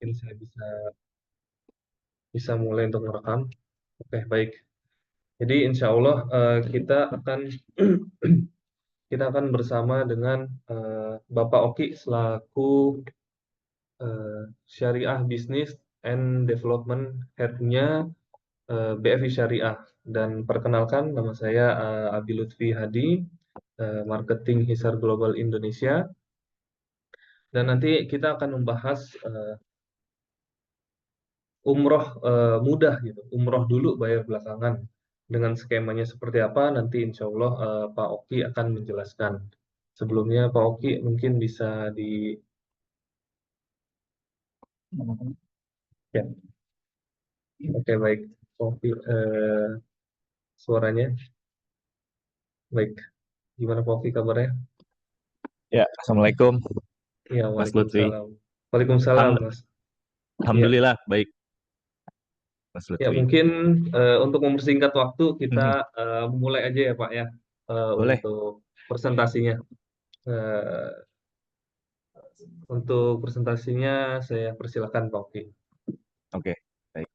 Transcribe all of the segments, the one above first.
Mungkin saya bisa bisa mulai untuk merekam. Oke, baik. Jadi insya Allah kita akan bersama dengan Bapak Oki selaku Syariah Business and Development Head-nya BFI Syariah. Dan perkenalkan nama saya Abi Lutfi Hadi, Marketing Hisar Global Indonesia. Dan nanti kita akan membahas umroh mudah gitu, umroh dulu bayar belakangan. Dengan skemanya seperti apa nanti insya Allah Pak Oki akan menjelaskan. Sebelumnya Pak Oki mungkin bisa di ya, oke baik. Pak Oki, suaranya baik. Gimana Pak Oki kabarnya? Ya, Assalamualaikum, Ya, Mas Lutfi. Waalaikumsalam. Waalaikumsalam, Mas. Ya, Alhamdulillah, baik, Mas ya Lutfi. mungkin untuk mempersingkat waktu kita Mhm. mulai aja ya Pak ya Boleh? untuk presentasinya. Eh, untuk presentasinya saya persilakan Pak Oki. Oke, baik.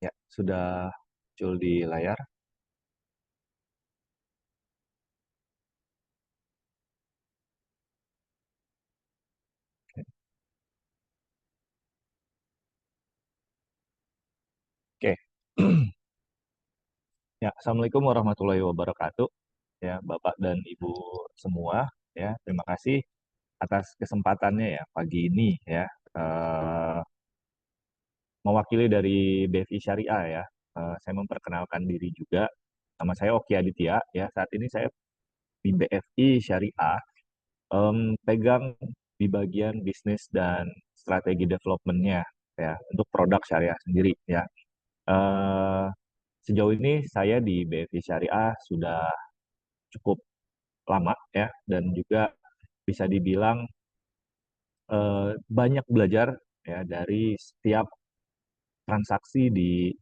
Ya, sudah muncul di layar. Oke. Ya, Assalamualaikum warahmatullahi wabarakatuh. Ya, Bapak dan Ibu semua, ya, terima kasih atas kesempatannya ya pagi ini ya. Eh, Mewakili dari BFI Syariah ya. Saya memperkenalkan diri juga. Nama saya Oki Aditya ya. Saat ini saya di BFI Syariah pegang di bagian bisnis dan strategi developmentnya ya untuk produk syariah sendiri ya. Eh, Sejauh ini saya di BFI Syariah sudah cukup lama ya dan juga bisa dibilang banyak belajar ya dari setiap transaksi di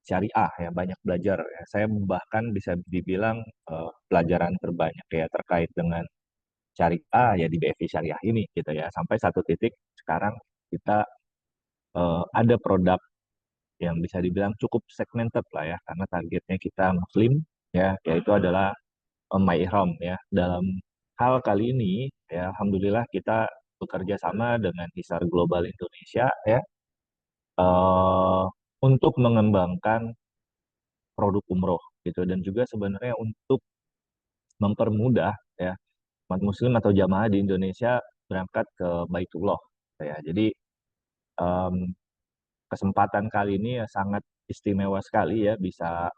syariah ya banyak belajar ya. Saya bahkan bisa dibilang pelajaran terbanyak ya terkait dengan syariah ya di BFI Syariah ini gitu ya sampai satu titik sekarang kita ada produk yang bisa dibilang cukup segmented lah ya karena targetnya kita Muslim ya yaitu adalah My Ihram ya dalam hal kali ini ya Alhamdulillah kita bekerja sama dengan Hisar Global Indonesia ya eh, untuk mengembangkan produk umroh gitu dan juga sebenarnya untuk mempermudah ya umat Muslim atau jamaah di Indonesia berangkat ke Baitullah ya jadi em, kesempatan kali ini ya sangat istimewa sekali ya bisa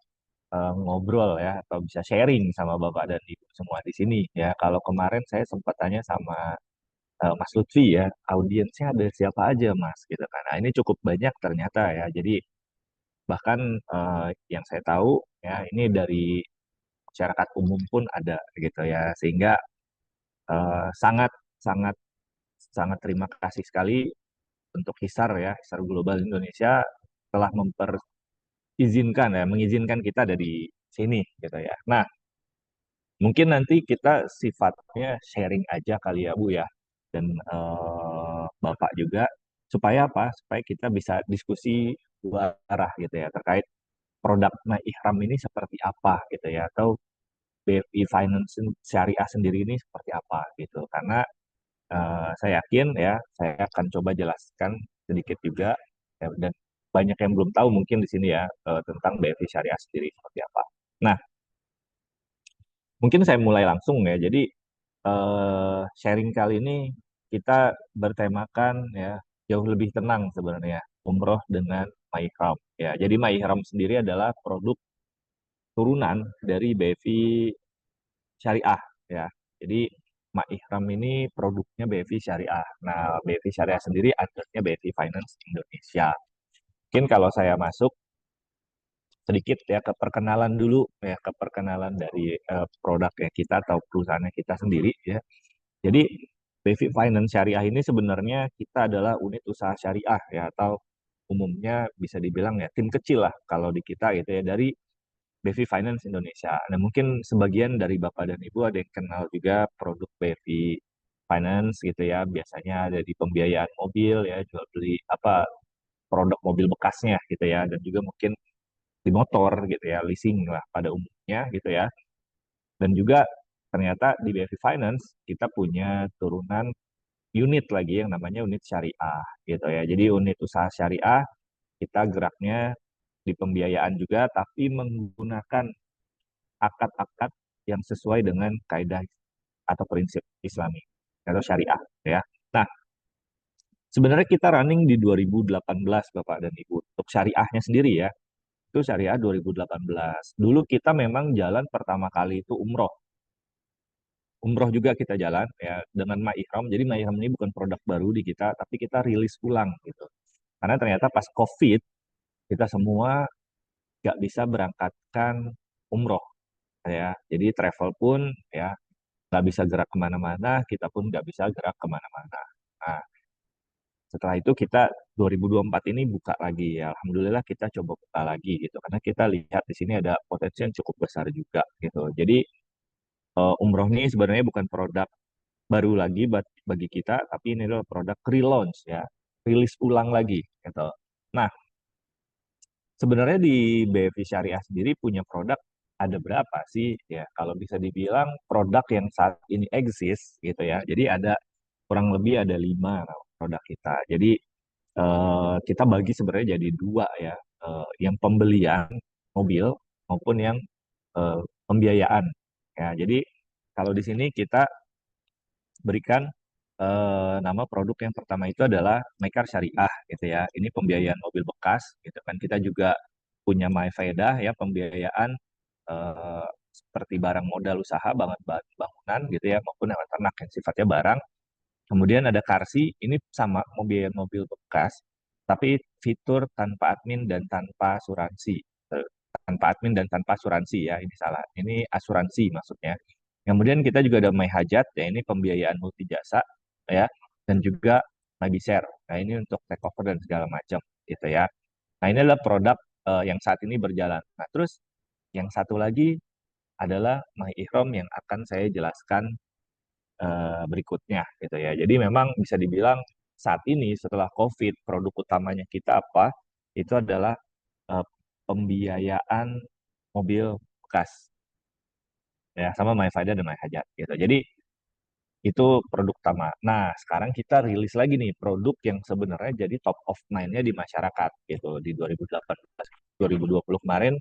ngobrol ya atau bisa sharing sama Bapak dan Ibu semua di sini ya. Kalau kemarin saya sempat tanya sama Mas Lutfi ya, audiensnya ada siapa aja Mas gitu kan. Nah, ini cukup banyak ternyata ya. Jadi bahkan yang saya tahu ya ini dari masyarakat umum pun ada gitu ya. Sehingga sangat sangat sangat terima kasih sekali untuk Hisar ya, Hisar Global Indonesia telah mengizinkan kita dari sini gitu ya. Nah, mungkin nanti kita sifatnya sharing aja kali ya Bu ya, dan Bapak juga, supaya apa? Supaya kita bisa diskusi dua arah gitu ya, terkait produk My Ihram ini seperti apa gitu ya, atau BFI Finance Syariah sendiri ini seperti apa gitu. Karena saya yakin ya, saya akan coba jelaskan sedikit juga, ya, dan banyak yang belum tahu mungkin di sini ya, tentang BFI Syariah sendiri seperti apa. Nah, mungkin saya mulai langsung ya. Jadi sharing kali ini kita bertemakan ya jauh lebih tenang sebenarnya umroh dengan MyHram ya. Jadi MyHram sendiri adalah produk turunan dari BFI Syariah ya. Jadi MyHram ini produknya BFI Syariah. Nah, BFI Syariah sendiri akhirnya BFI Finance Indonesia. Mungkin kalau saya masuk sedikit ya ke perkenalan dulu ya ke perkenalan dari produknya kita atau perusahaannya kita sendiri ya. Jadi Basic Finance Syariah ini sebenarnya kita adalah unit usaha syariah ya atau umumnya bisa dibilang ya tim kecil lah kalau di kita gitu ya dari BV Finance Indonesia. Nah, mungkin sebagian dari Bapak dan Ibu ada yang kenal juga produk BV Finance gitu ya. Biasanya ada di pembiayaan mobil ya, jual beli apa produk mobil bekasnya gitu ya, dan juga mungkin di motor gitu ya, leasing lah pada umumnya gitu ya. Dan juga ternyata di BV Finance kita punya turunan unit lagi yang namanya unit syariah gitu ya. Jadi unit usaha syariah kita geraknya di pembiayaan juga, tapi menggunakan akad-akad yang sesuai dengan kaidah atau prinsip Islami atau syariah ya. Nah, sebenarnya kita running di 2018 Bapak dan Ibu untuk syariahnya sendiri ya. Itu syariah 2018. Dulu kita memang jalan pertama kali itu umroh. Umroh juga kita jalan ya dengan MyIhram. Jadi MyIhram ini bukan produk baru di kita, tapi kita rilis ulang gitu. Karena ternyata pas COVID kita semua nggak bisa berangkatkan umroh ya. Jadi travel pun ya nggak bisa gerak kemana-mana, kita pun nggak bisa gerak kemana-mana. Nah, setelah itu kita 2024 ini buka lagi ya. Alhamdulillah kita coba buka lagi gitu. Karena kita lihat di sini ada potensi yang cukup besar juga gitu. Jadi umroh ini sebenarnya bukan produk baru lagi bagi kita, tapi ini adalah produk relaunch ya. Rilis ulang lagi gitu. Nah, sebenarnya di BFI Syariah sendiri punya produk ada berapa sih ya? Kalau bisa dibilang produk yang saat ini eksis gitu ya. Jadi ada kurang lebih ada 5 produk kita. Jadi kita bagi sebenarnya jadi dua ya. Yang pembelian mobil maupun yang eh, pembiayaan. Ya, jadi kalau di sini kita berikan nama produk yang pertama itu adalah Mekar Syariah gitu ya. Ini pembiayaan mobil bekas gitu kan. Kita juga punya MyFaedah ya pembiayaan seperti barang modal usaha, bangunan gitu ya maupun hewan ternak yang sifatnya barang. Kemudian ada Karsi, ini sama mobil mobil bekas, tapi fitur tanpa admin dan tanpa asuransi. Eh, Tanpa admin dan tanpa asuransi ya, ini salah. Ini asuransi maksudnya. Kemudian kita juga ada My Hajat, ya ini pembiayaan multi jasa, ya, dan juga My Share. Nah ini untuk takeover dan segala macam, gitu ya. Nah ini adalah produk yang saat ini berjalan. Nah terus yang satu lagi adalah My Ihrom yang akan saya jelaskan berikutnya gitu ya. Jadi memang bisa dibilang saat ini setelah COVID produk utamanya kita apa? Itu adalah eh, pembiayaan mobil bekas ya sama MyFaida dan MyHajat gitu. Jadi itu produk utama. Nah, sekarang kita rilis lagi nih produk yang sebenarnya jadi top of mind-nya di masyarakat gitu di 2018 2020 kemarin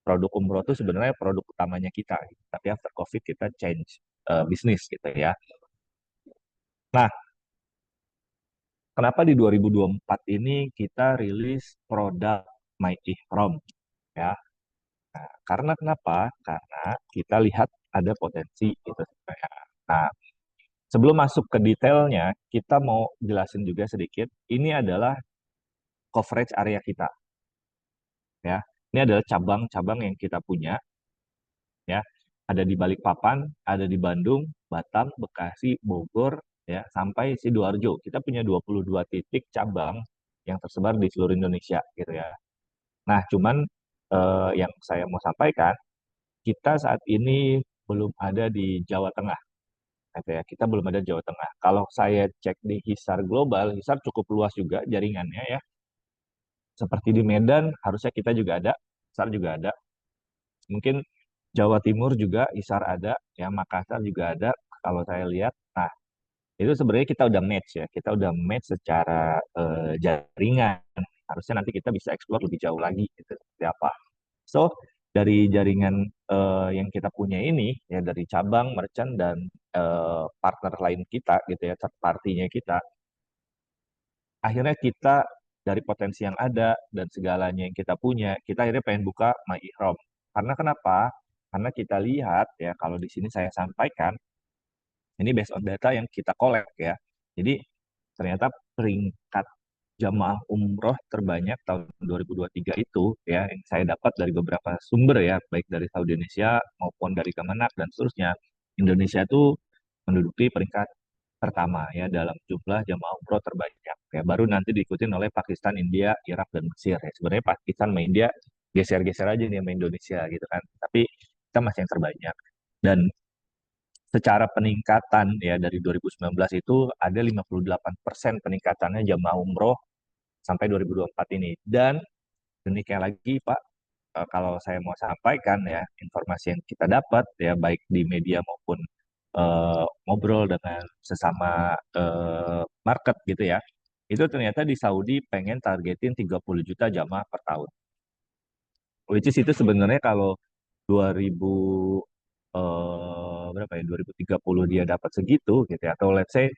produk umroh itu sebenarnya produk utamanya kita gitu. Tapi after COVID kita change bisnis gitu ya. Nah, kenapa di 2024 ini kita rilis produk My Ihrom ya? Karena kenapa? Karena kita lihat ada potensi itu sebenarnya. Nah, sebelum masuk ke detailnya, kita mau jelasin juga sedikit. Ini adalah coverage area kita ya. Ini adalah cabang-cabang yang kita punya ya. Ada di Balikpapan, ada di Bandung, Batam, Bekasi, Bogor ya, sampai Sidoarjo. Kita punya 22 titik cabang yang tersebar di seluruh Indonesia gitu ya. Nah, cuman yang saya mau sampaikan, kita saat ini belum ada di Jawa Tengah. Gitu ya. Kita belum ada di Jawa Tengah. Kalau saya cek di Hisar Global, Hisar cukup luas juga jaringannya ya. Seperti di Medan, harusnya kita juga ada, Hisar juga ada. Mungkin Jawa Timur juga, Hisar ada, ya Makassar juga ada. Kalau saya lihat, nah itu sebenarnya kita udah match ya. Kita udah match secara jaringan. Harusnya nanti kita bisa explore lebih jauh lagi gitu, seperti apa. So, dari jaringan yang kita punya ini, ya dari cabang, merchant, dan partner lain kita, gitu ya, third party-nya kita, akhirnya kita dari potensi yang ada dan segalanya yang kita punya, kita akhirnya pengen buka My Ihrom. Karena kenapa? Karena kita lihat, ya, kalau di sini saya sampaikan, ini based on data yang kita collect ya. Jadi, ternyata peringkat jamaah umroh terbanyak tahun 2023 itu ya yang saya dapat dari beberapa sumber ya baik dari Saudi Indonesia maupun dari Kemenak dan seterusnya Indonesia itu menduduki peringkat pertama ya dalam jumlah jamaah umroh terbanyak ya baru nanti diikuti oleh Pakistan, India, Irak dan Mesir ya sebenarnya Pakistan sama India geser-geser aja nih sama Indonesia gitu kan. Tapi kita masih yang terbanyak. Dan secara peningkatan ya dari 2019 itu ada 58% peningkatannya jamaah umroh sampai 2024 ini. Dan demikian lagi Pak, kalau saya mau sampaikan ya informasi yang kita dapat ya baik di media maupun ngobrol dengan sesama market gitu ya. Itu ternyata di Saudi pengen targetin 30 juta jamaah per tahun. Which is itu sebenarnya kalau 2000 berapa ya 2030 dia dapat segitu gitu ya atau let's say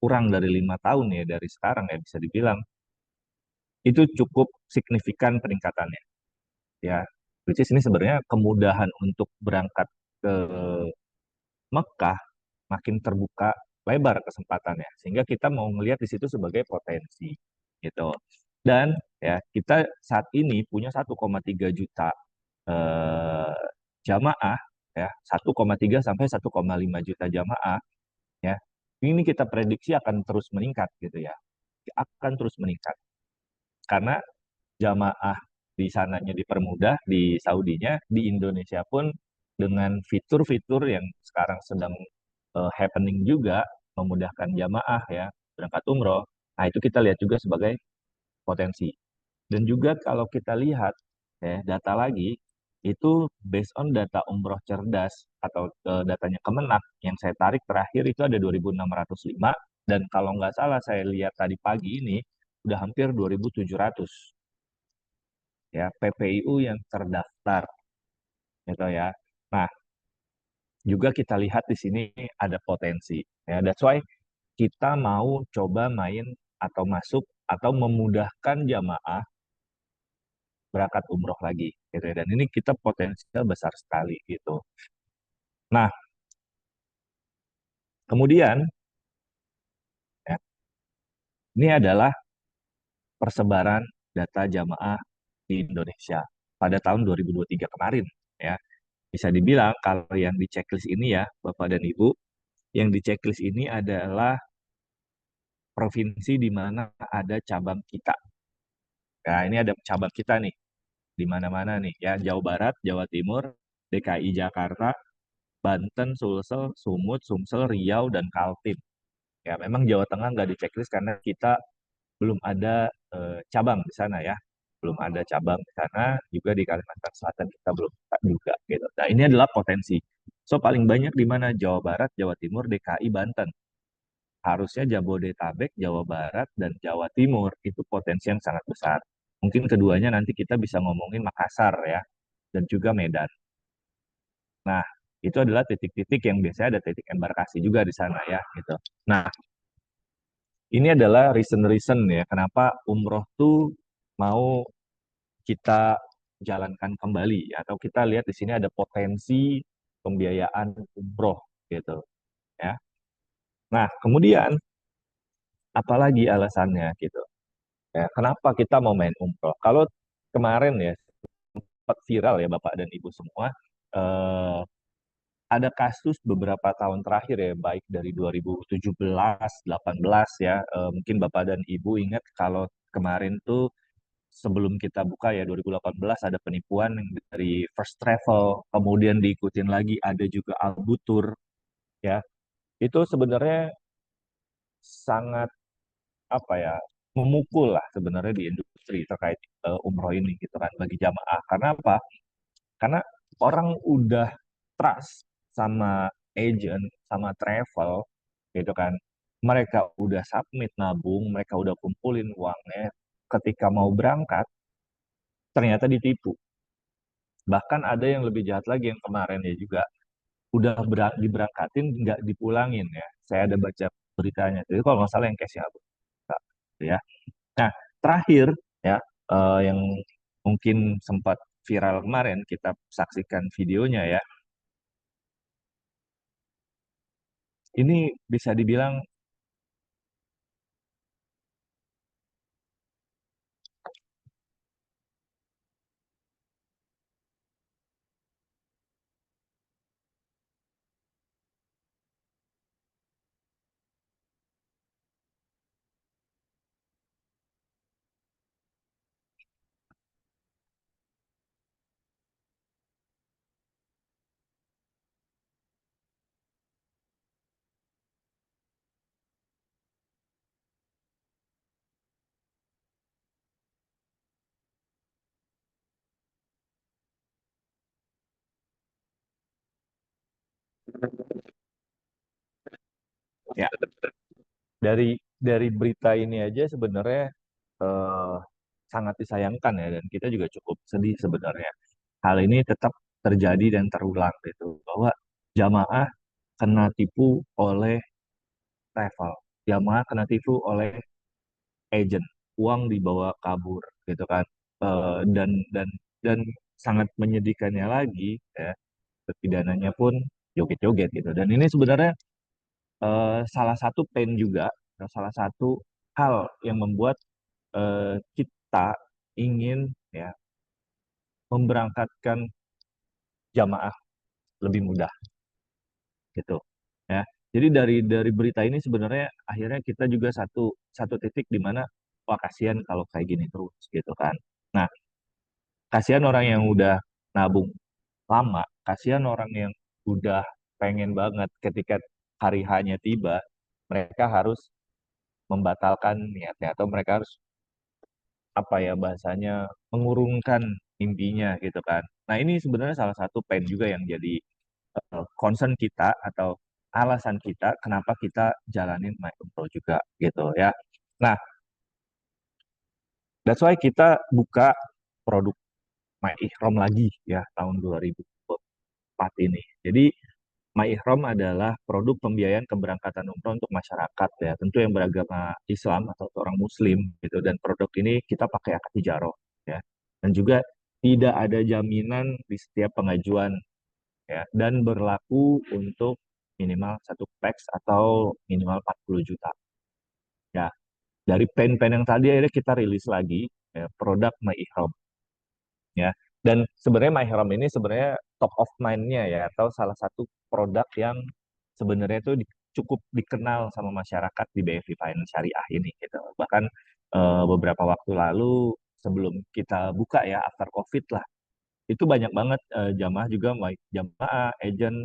kurang dari 5 tahun ya dari sekarang ya bisa dibilang itu cukup signifikan peningkatannya ya. Which is ini sebenarnya kemudahan untuk berangkat ke Mekah makin terbuka lebar kesempatannya sehingga kita mau melihat di situ sebagai potensi gitu. Dan ya kita saat ini punya 1,3 juta eh, jamaah ya 1,3 sampai 1,5 juta jamaah ya. Ini kita prediksi akan terus meningkat gitu ya. Akan terus meningkat karena jamaah di sananya dipermudah di Saudinya, di Indonesia pun dengan fitur-fitur yang sekarang sedang happening juga memudahkan jamaah ya berangkat umroh. Nah, itu kita lihat juga sebagai potensi. Dan juga kalau kita lihat ya data lagi itu based on data umroh cerdas atau datanya Kemenak yang saya tarik terakhir itu ada 2.605 dan kalau nggak salah saya lihat tadi pagi ini udah hampir 2.700 ya PPIU yang terdaftar gitu ya. Nah, juga kita lihat di sini ada potensi ya. That's why kita mau coba main atau masuk atau memudahkan jamaah berangkat umroh lagi gitu ya. Dan ini kita potensial besar sekali gitu. Nah, kemudian ya, ini adalah persebaran data jamaah di Indonesia pada tahun 2023 kemarin ya. Bisa dibilang kalau yang di checklist ini ya, Bapak dan Ibu, yang di checklist ini adalah provinsi di mana ada cabang kita. Nah, ini ada cabang kita nih, di mana-mana nih ya, Jawa Barat, Jawa Timur, DKI Jakarta, Banten, Sulsel, Sumut, Sumsel, Riau, dan Kaltim. Ya, memang Jawa Tengah nggak di checklist karena kita belum ada cabang di sana ya. Belum ada cabang di sana, juga di Kalimantan Selatan kita belum buka juga gitu. Nah, ini adalah potensi. So, paling banyak di mana? Jawa Barat, Jawa Timur, DKI, Banten. Harusnya Jabodetabek, Jawa Barat, dan Jawa Timur itu potensi yang sangat besar. Mungkin keduanya nanti kita bisa ngomongin Makassar ya, dan juga Medan. Nah, itu adalah titik-titik yang biasanya ada titik embarkasi juga di sana ya, gitu. Nah, ini adalah reason-reason ya, kenapa umroh tuh mau kita jalankan kembali, atau kita lihat di sini ada potensi pembiayaan umroh gitu ya. Nah, kemudian apalagi alasannya gitu. Ya, kenapa kita mau main umroh? Kalau kemarin ya sempat viral ya Bapak dan Ibu semua, eh, ada kasus beberapa tahun terakhir ya, baik dari 2017, 18 ya, mungkin Bapak dan Ibu ingat kalau kemarin tuh sebelum kita buka ya 2018 ada penipuan yang dari First Travel, kemudian diikutin lagi ada juga Albutur ya. Itu sebenarnya sangat apa ya memukul lah sebenarnya di industri terkait umroh ini gitu kan bagi jamaah. Karena apa? Karena orang udah trust sama agent, sama travel gitu kan. Mereka udah submit nabung, mereka udah kumpulin uangnya. Ketika mau berangkat, ternyata ditipu. Bahkan ada yang lebih jahat lagi yang kemarin ya juga udah diberangkatin nggak dipulangin ya. Saya ada baca beritanya. Jadi kalau nggak salah yang case ya. Nah, terakhir ya yang mungkin sempat viral kemarin kita saksikan videonya ya. Ini bisa dibilang Ya, dari berita ini aja sebenarnya eh, sangat disayangkan ya, dan kita juga cukup sedih sebenarnya. Hal ini tetap terjadi dan terulang gitu, bahwa jamaah kena tipu oleh travel, jamaah kena tipu oleh agent, uang dibawa kabur gitu kan. Dan sangat menyedihkannya lagi ya, terpidananya pun joget-joget gitu. Dan ini sebenarnya salah satu pain juga, atau salah satu hal yang membuat kita ingin ya memberangkatkan jamaah lebih mudah gitu ya. Jadi dari berita ini sebenarnya akhirnya kita juga satu satu titik di mana wah kasihan kalau kayak gini terus gitu kan. Nah, kasihan orang yang udah nabung lama, kasihan orang yang udah pengen banget ketika hari hanya tiba, mereka harus membatalkan niatnya, atau mereka harus apa ya bahasanya, mengurungkan mimpinya gitu kan. Nah, ini sebenarnya salah satu pain juga yang jadi concern kita, atau alasan kita kenapa kita jalanin My Umroh juga gitu ya. Nah, that's why kita buka produk My Ihram lagi ya tahun 2024 ini. Jadi My Ihram adalah produk pembiayaan keberangkatan umroh untuk masyarakat ya, tentu yang beragama Islam atau orang Muslim gitu. Dan produk ini kita pakai akad hijaroh ya, dan juga tidak ada jaminan di setiap pengajuan ya, dan berlaku untuk minimal satu pax atau minimal 40 juta ya. Dari pen-pen yang tadi akhirnya kita rilis lagi ya, produk My Ihram ya. Dan sebenarnya My Ihram ini sebenarnya top of mind-nya ya, atau salah satu produk yang sebenarnya itu cukup dikenal sama masyarakat di BFI Finance Syariah ini gitu. Bahkan beberapa waktu lalu sebelum kita buka ya, after COVID lah, itu banyak banget jamaah juga, baik jamaah, agent,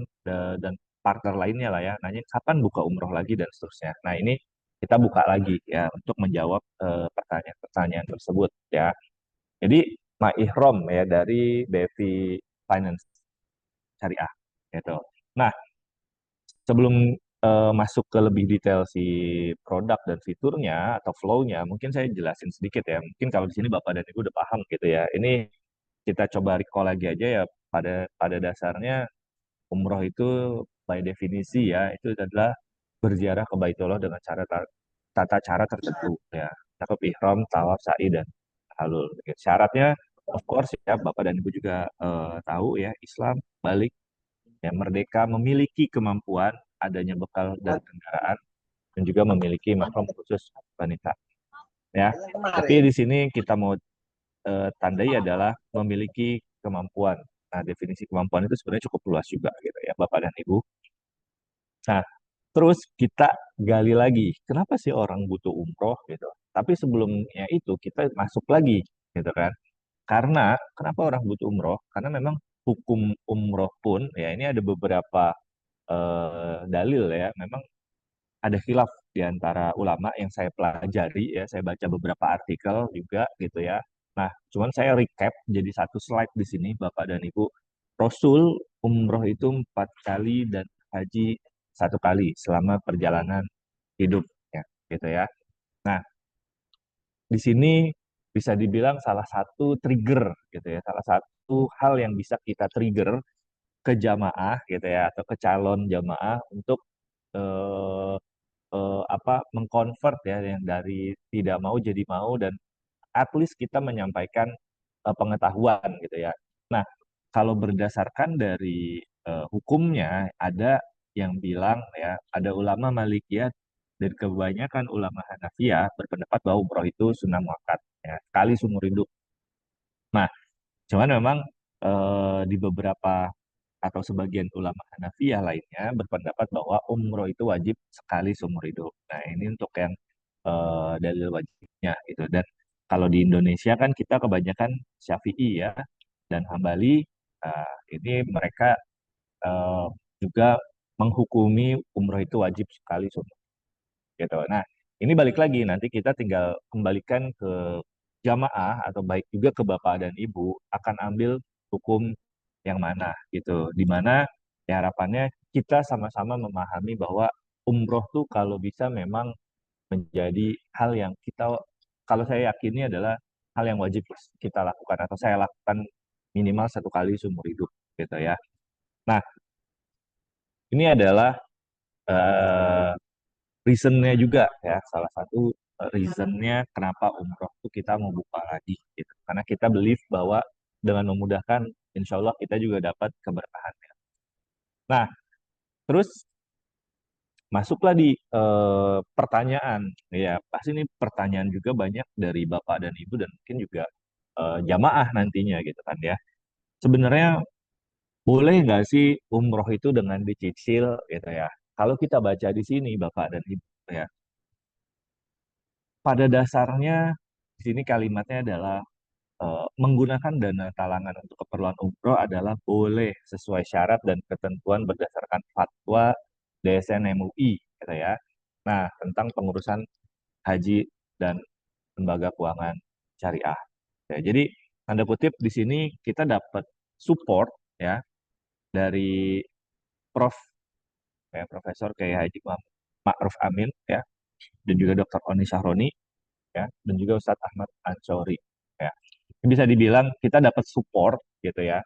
dan partner lainnya lah ya, nanya kapan buka umroh lagi dan seterusnya. Nah, ini kita buka lagi ya untuk menjawab pertanyaan-pertanyaan tersebut ya. Jadi Ma Ihrom ya dari BFI Finance Syariah gitu. Nah, sebelum masuk ke lebih detail si produk dan fiturnya atau flow-nya, mungkin saya jelasin sedikit ya. Mungkin kalau di sini Bapak dan Ibu udah paham gitu ya. Ini kita coba recall lagi aja ya. Pada dasarnya umroh itu by definisi ya itu adalah berziarah ke Baitullah dengan tata cara tertentu ya. Cakep ihram, tawaf, sa'i, dan halul. Syaratnya of course ya Bapak dan Ibu juga tahu ya, Islam, balik ya, merdeka, memiliki kemampuan, adanya bekal dan kendaraan, dan juga memiliki mahram khusus wanita ya. Tapi di sini kita mau tandai adalah memiliki kemampuan. Nah, definisi kemampuan itu sebenarnya cukup luas juga gitu ya, Bapak dan Ibu. Nah, terus kita gali lagi, kenapa sih orang butuh umroh gitu. Tapi sebelumnya itu kita masuk lagi gitu kan. Karena kenapa orang butuh umroh? Karena memang hukum umroh pun ya ini ada beberapa dalil ya. Memang ada khilaf di antara ulama yang saya pelajari ya, saya baca beberapa artikel juga gitu ya. Nah, cuman saya recap jadi satu slide di sini Bapak dan Ibu. Rasul umroh itu 4 kali dan haji 1 kali selama perjalanan hidup ya, gitu ya. Nah, di sini bisa dibilang salah satu trigger gitu ya, salah satu hal yang bisa kita trigger ke jamaah gitu ya, atau ke calon jamaah untuk eh, apa mengkonvert ya yang dari tidak mau jadi mau, dan at least kita menyampaikan pengetahuan gitu ya. Nah, kalau berdasarkan dari hukumnya ada yang bilang ya, ada ulama Malikiyah dan kebanyakan ulama Hanafiyah berpendapat bahwa umroh itu sunnah muakkad ya, sekali seumur hidup. Nah, cuman memang di beberapa atau sebagian ulama Hanafiyah lainnya berpendapat bahwa umroh itu wajib sekali seumur hidup. Nah, ini untuk yang dalil wajibnya gitu. Dan kalau di Indonesia kan kita kebanyakan Syafi'i ya dan Hambali, ini mereka eh, juga menghukumi umroh itu wajib sekali seumur gitu. Nah, ini balik lagi nanti kita tinggal kembalikan ke jamaah atau baik juga ke bapak dan ibu akan ambil hukum yang mana gitu. Di mana ya harapannya kita sama-sama memahami bahwa umroh tuh kalau bisa memang menjadi hal yang kita, kalau saya yakini adalah hal yang wajib kita lakukan atau saya lakukan minimal 1 kali seumur hidup gitu ya. Nah, ini adalah eh, reasonnya juga ya, salah satu reasonnya kenapa umroh itu kita mau buka lagi gitu. Karena kita believe bahwa dengan memudahkan, insya Allah kita juga dapat keberkahan. Nah, terus masuklah di pertanyaan, ya pasti ini pertanyaan juga banyak dari Bapak dan Ibu dan mungkin juga jamaah nantinya gitu kan ya. Sebenarnya boleh nggak sih umroh itu dengan dicicil gitu ya? Kalau kita baca di sini Bapak dan Ibu ya, pada dasarnya di sini kalimatnya adalah menggunakan dana talangan untuk keperluan umroh adalah boleh sesuai syarat dan ketentuan berdasarkan fatwa DSN MUI gitu ya. Nah, tentang pengurusan haji dan lembaga keuangan syariah. Ya, jadi tanda kutip di sini kita dapat support ya dari Prof ya, Profesor Kiai Haji Ma'ruf Amin ya, dan juga Dr. Oni Sahroni ya, dan juga Ustadz Ahmad Ansori ya. Bisa dibilang kita dapat support gitu ya,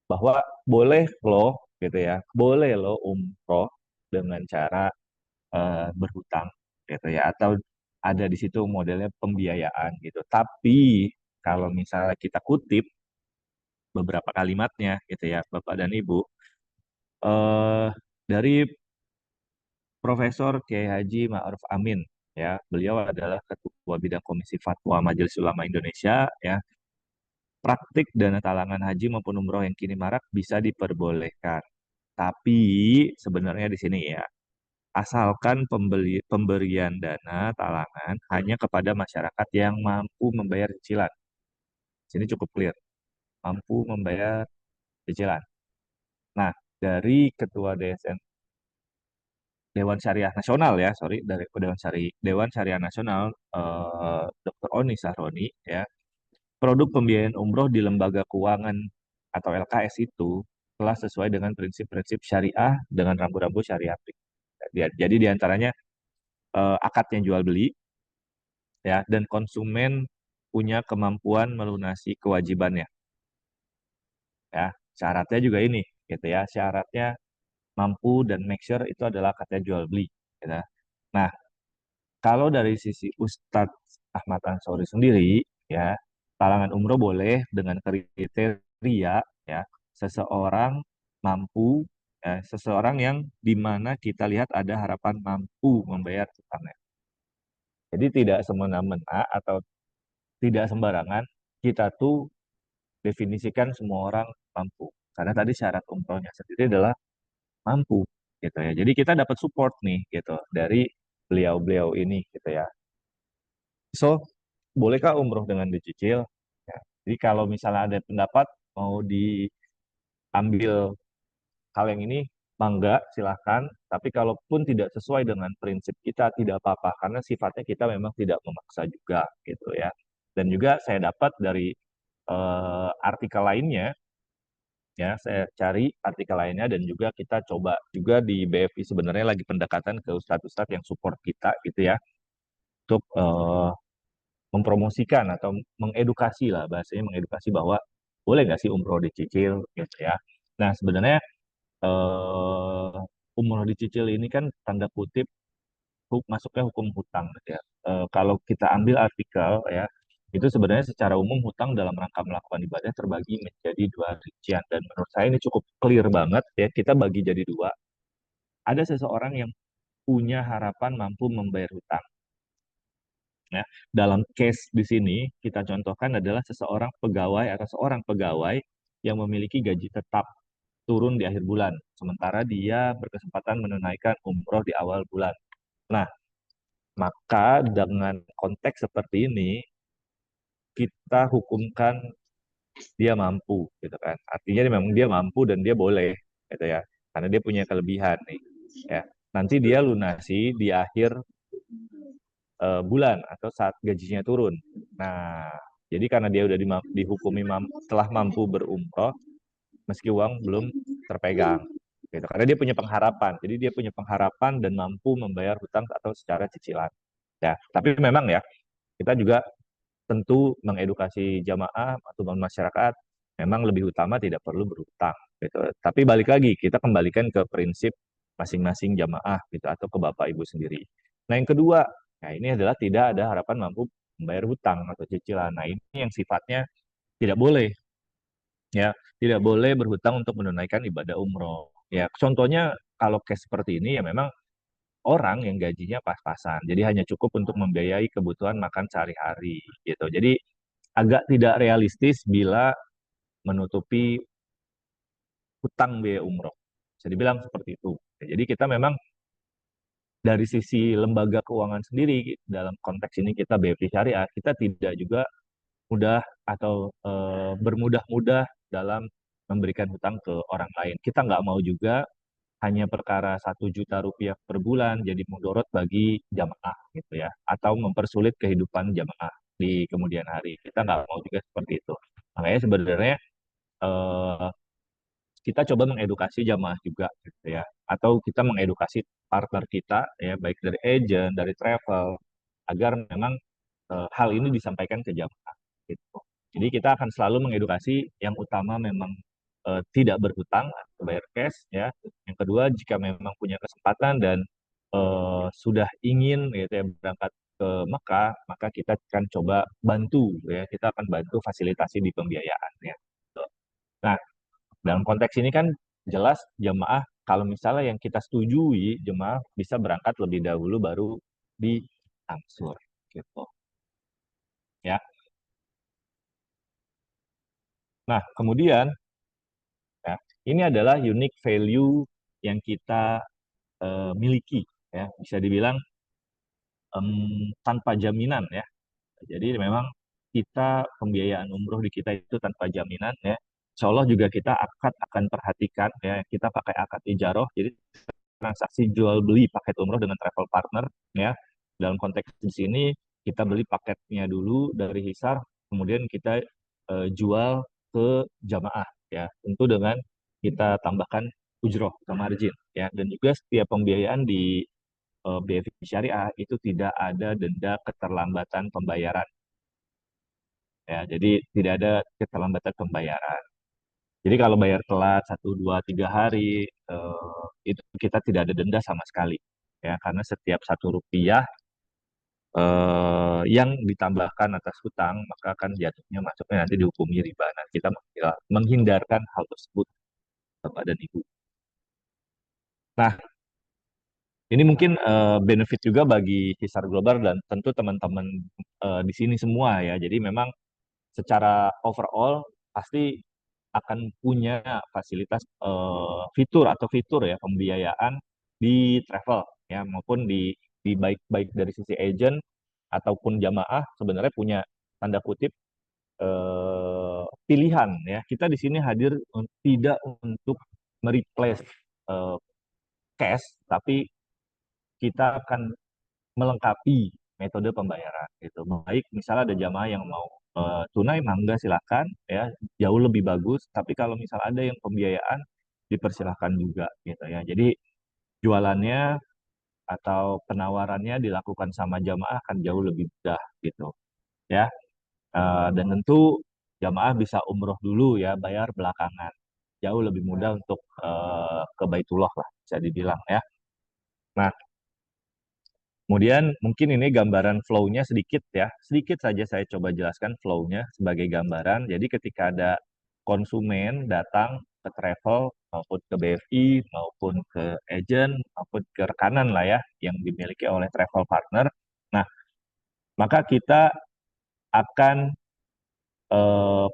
bahwa boleh loh gitu ya, boleh loh umroh dengan cara berhutang gitu ya, atau ada di situ modelnya pembiayaan gitu. Tapi kalau misalnya kita kutip beberapa kalimatnya gitu ya, Bapak dan Ibu, eh dari Profesor Kiai Haji Ma'ruf Amin ya, beliau adalah Ketua Bidang Komisi Fatwa Majelis Ulama Indonesia ya. Praktik dana talangan haji maupun umroh yang kini marak bisa diperbolehkan. Tapi sebenarnya di sini ya, asalkan pemberian dana talangan hanya kepada masyarakat yang mampu membayar cicilan. Sini cukup clear, mampu membayar cicilan. Nah, dari Ketua DSN Dewan Syariah Nasional ya, sorry, dari Dewan Syariah Nasional, Dr. Oni Sahroni ya, produk pembiayaan umroh di lembaga keuangan atau LKS itu telah sesuai dengan prinsip-prinsip syariah dengan rambu-rambu syariah. Jadi diantaranya akadnya jual beli ya, dan konsumen punya kemampuan melunasi kewajibannya ya. Syaratnya juga ini gitu ya, syaratnya mampu dan make sure itu adalah akadnya jual beli gitu. Nah, kalau dari sisi Ustadz Ahmad Ansori sendiri ya, talangan umroh boleh dengan kriteria ya, seseorang mampu ya, seseorang yang di mana kita lihat ada harapan mampu membayar utangnya. Jadi tidak semena-mena atau tidak sembarangan kita tuh definisikan semua orang mampu. Karena tadi syarat umrohnya sendiri adalah mampu gitu ya. Jadi kita dapat support nih gitu dari beliau-beliau ini gitu ya. So, bolehkah umroh dengan dicicil? Ya. Jadi kalau misalnya ada pendapat mau diambil hal yang ini, mangga silahkan. Tapi kalaupun tidak sesuai dengan prinsip kita, tidak apa-apa. Karena sifatnya kita memang tidak memaksa juga gitu ya. Dan juga saya dapat dari artikel lainnya, ya saya cari artikel lainnya dan juga kita coba juga di BFI sebenarnya lagi pendekatan ke ustadz-ustadz yang support kita gitu ya, untuk mempromosikan atau mengedukasi lah, bahasanya mengedukasi bahwa boleh nggak sih umroh dicicil gitu ya. Nah sebenarnya umroh dicicil ini kan tanda kutip masuknya hukum hutang gitu ya. Kalau kita ambil artikel ya, itu sebenarnya secara umum hutang dalam rangka melakukan ibadah terbagi menjadi dua rincian, dan menurut saya ini cukup clear banget ya, kita bagi jadi dua. Ada seseorang yang punya harapan mampu membayar hutang ya. Dalam case di sini kita contohkan adalah seseorang pegawai atau seorang pegawai yang memiliki gaji tetap turun di akhir bulan, sementara dia berkesempatan menunaikan umroh di awal bulan. Nah, maka dengan konteks seperti ini kita hukumkan dia mampu gitu kan. Artinya memang dia mampu dan dia boleh gitu ya. Karena dia punya kelebihan nih ya. Nanti dia lunasi di akhir bulan atau saat gajinya turun. Nah, jadi karena dia udah dihukumi telah mampu berumroh meski uang belum terpegang. gitu. Karena dia punya pengharapan. Jadi dia punya pengharapan dan mampu membayar hutang atau secara cicilan. Ya, tapi memang ya kita juga tentu mengedukasi jamaah atau masyarakat memang lebih utama tidak perlu berhutang gitu. Tapi balik lagi kita kembalikan ke prinsip masing-masing jamaah gitu atau ke Bapak Ibu sendiri. Nah, yang kedua, nah ini adalah tidak ada harapan mampu membayar hutang atau cicilan. Nah, ini yang sifatnya tidak boleh ya, tidak boleh berhutang untuk menunaikan ibadah umroh. Ya, contohnya kalau case seperti ini ya memang orang yang gajinya pas-pasan. Jadi hanya cukup untuk membiayai kebutuhan makan sehari-hari gitu. Jadi agak tidak realistis bila menutupi hutang biaya umroh. Bisa dibilang seperti itu. Jadi kita memang dari sisi lembaga keuangan sendiri dalam konteks ini kita BFI Syariah, kita tidak juga mudah atau bermudah-mudah dalam memberikan hutang ke orang lain. Kita nggak mau juga hanya perkara 1 juta rupiah per bulan jadi mudorot bagi jamaah gitu ya, atau mempersulit kehidupan jamaah di kemudian hari. Kita nggak mau juga seperti itu. Makanya sebenarnya eh, kita coba mengedukasi jamaah juga gitu ya, atau kita mengedukasi partner kita ya, baik dari agent, dari travel, agar memang hal ini disampaikan ke jamaah gitu. Jadi kita akan selalu mengedukasi yang utama memang tidak berhutang atau bayar cash ya. Yang kedua, jika memang punya kesempatan dan sudah ingin gitu ya berangkat ke Mekah, maka kita akan coba bantu ya. Kita akan bantu fasilitasi di pembiayaan ya. Gitu. Nah, dalam konteks ini kan jelas jemaah kalau misalnya yang kita setujui jemaah bisa berangkat lebih dahulu baru diangsur gitu ya. Nah, kemudian ya, ini adalah unique value yang kita miliki ya, bisa dibilang tanpa jaminan ya. Jadi memang kita pembiayaan umroh di kita itu tanpa jaminan ya. Insya Allah juga kita akan perhatikan ya, kita pakai akad ijaroh, jadi transaksi jual beli paket umroh dengan travel partner ya. Dalam konteks di sini kita beli paketnya dulu dari Hisar, kemudian kita jual ke jamaah ya. Tentu dengan kita tambahkan ujroh atau margin ya. Dan juga setiap pembiayaan di BFI Syariah itu tidak ada denda keterlambatan pembayaran ya. Jadi tidak ada keterlambatan pembayaran. Jadi kalau bayar telat 1, 2, 3 hari, itu kita tidak ada denda sama sekali. Ya, karena setiap 1 rupiah yang ditambahkan atas hutang, maka akan jatuhnya masuknya nanti dihukumi riba. Nah, kita menghindarkan hal tersebut, Bapak dan Ibu. Nah, ini mungkin benefit juga bagi Hisar Global dan tentu teman-teman di sini semua ya. Jadi memang secara overall pasti akan punya fasilitas fitur atau fitur ya pembiayaan di travel ya maupun di baik dari sisi agent ataupun jamaah sebenarnya punya tanda kutip pilihan ya. Kita di sini hadir tidak untuk mereplace eh, cash, tapi kita akan melengkapi metode pembayaran gitu. Baik misalnya ada jamaah yang mau tunai mangga silakan ya, jauh lebih bagus, tapi kalau misal ada yang pembiayaan dipersilahkan juga gitu ya. Jadi jualannya atau penawarannya dilakukan sama jamaah akan jauh lebih mudah gitu ya. Dan tentu jamaah bisa umroh dulu ya, bayar belakangan. Jauh lebih mudah untuk ke Baitullah lah bisa dibilang ya. Nah, kemudian mungkin ini gambaran flow-nya sedikit ya. Sedikit saja saya coba jelaskan flow-nya sebagai gambaran. Jadi ketika ada konsumen datang ke travel maupun ke BFI maupun ke agent maupun ke rekanan lah ya yang dimiliki oleh travel partner. Nah, maka kita akan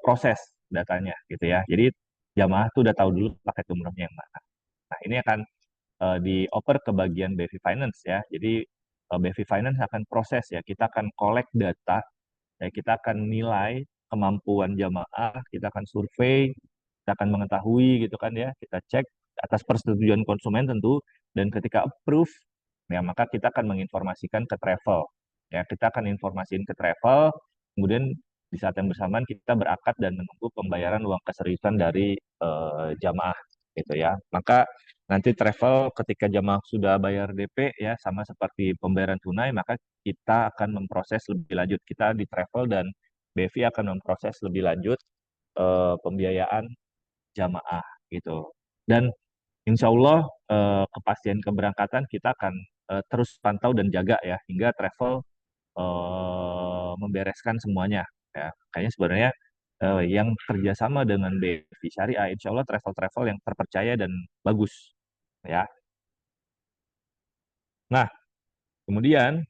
proses datanya gitu ya. Jadi jamaah tuh udah tahu dulu paket umrohnya yang mana. Nah, ini akan dioper ke bagian BV Finance ya. Jadi BV Finance akan proses ya. Kita akan collect data, ya, kita akan nilai kemampuan jamaah, kita akan survei, kita akan mengetahui gitu kan ya. Kita cek atas persetujuan konsumen tentu dan ketika approve ya maka kita akan menginformasikan ke travel. Ya, kita akan informasiin ke travel, kemudian di saat yang bersamaan kita berakad dan menunggu pembayaran uang keseriusan dari jamaah. gitu ya. Maka nanti travel ketika jamaah sudah bayar DP ya sama seperti pembayaran tunai, maka kita akan memproses lebih lanjut. Kita di travel dan BFI akan memproses lebih lanjut pembiayaan jamaah gitu. Dan insya Allah kepastian keberangkatan kita akan terus pantau dan jaga ya hingga travel membereskan semuanya ya. Kayaknya sebenarnya yang kerjasama dengan BFI Syariah, insya Allah travel-travel yang terpercaya dan bagus ya. Nah, kemudian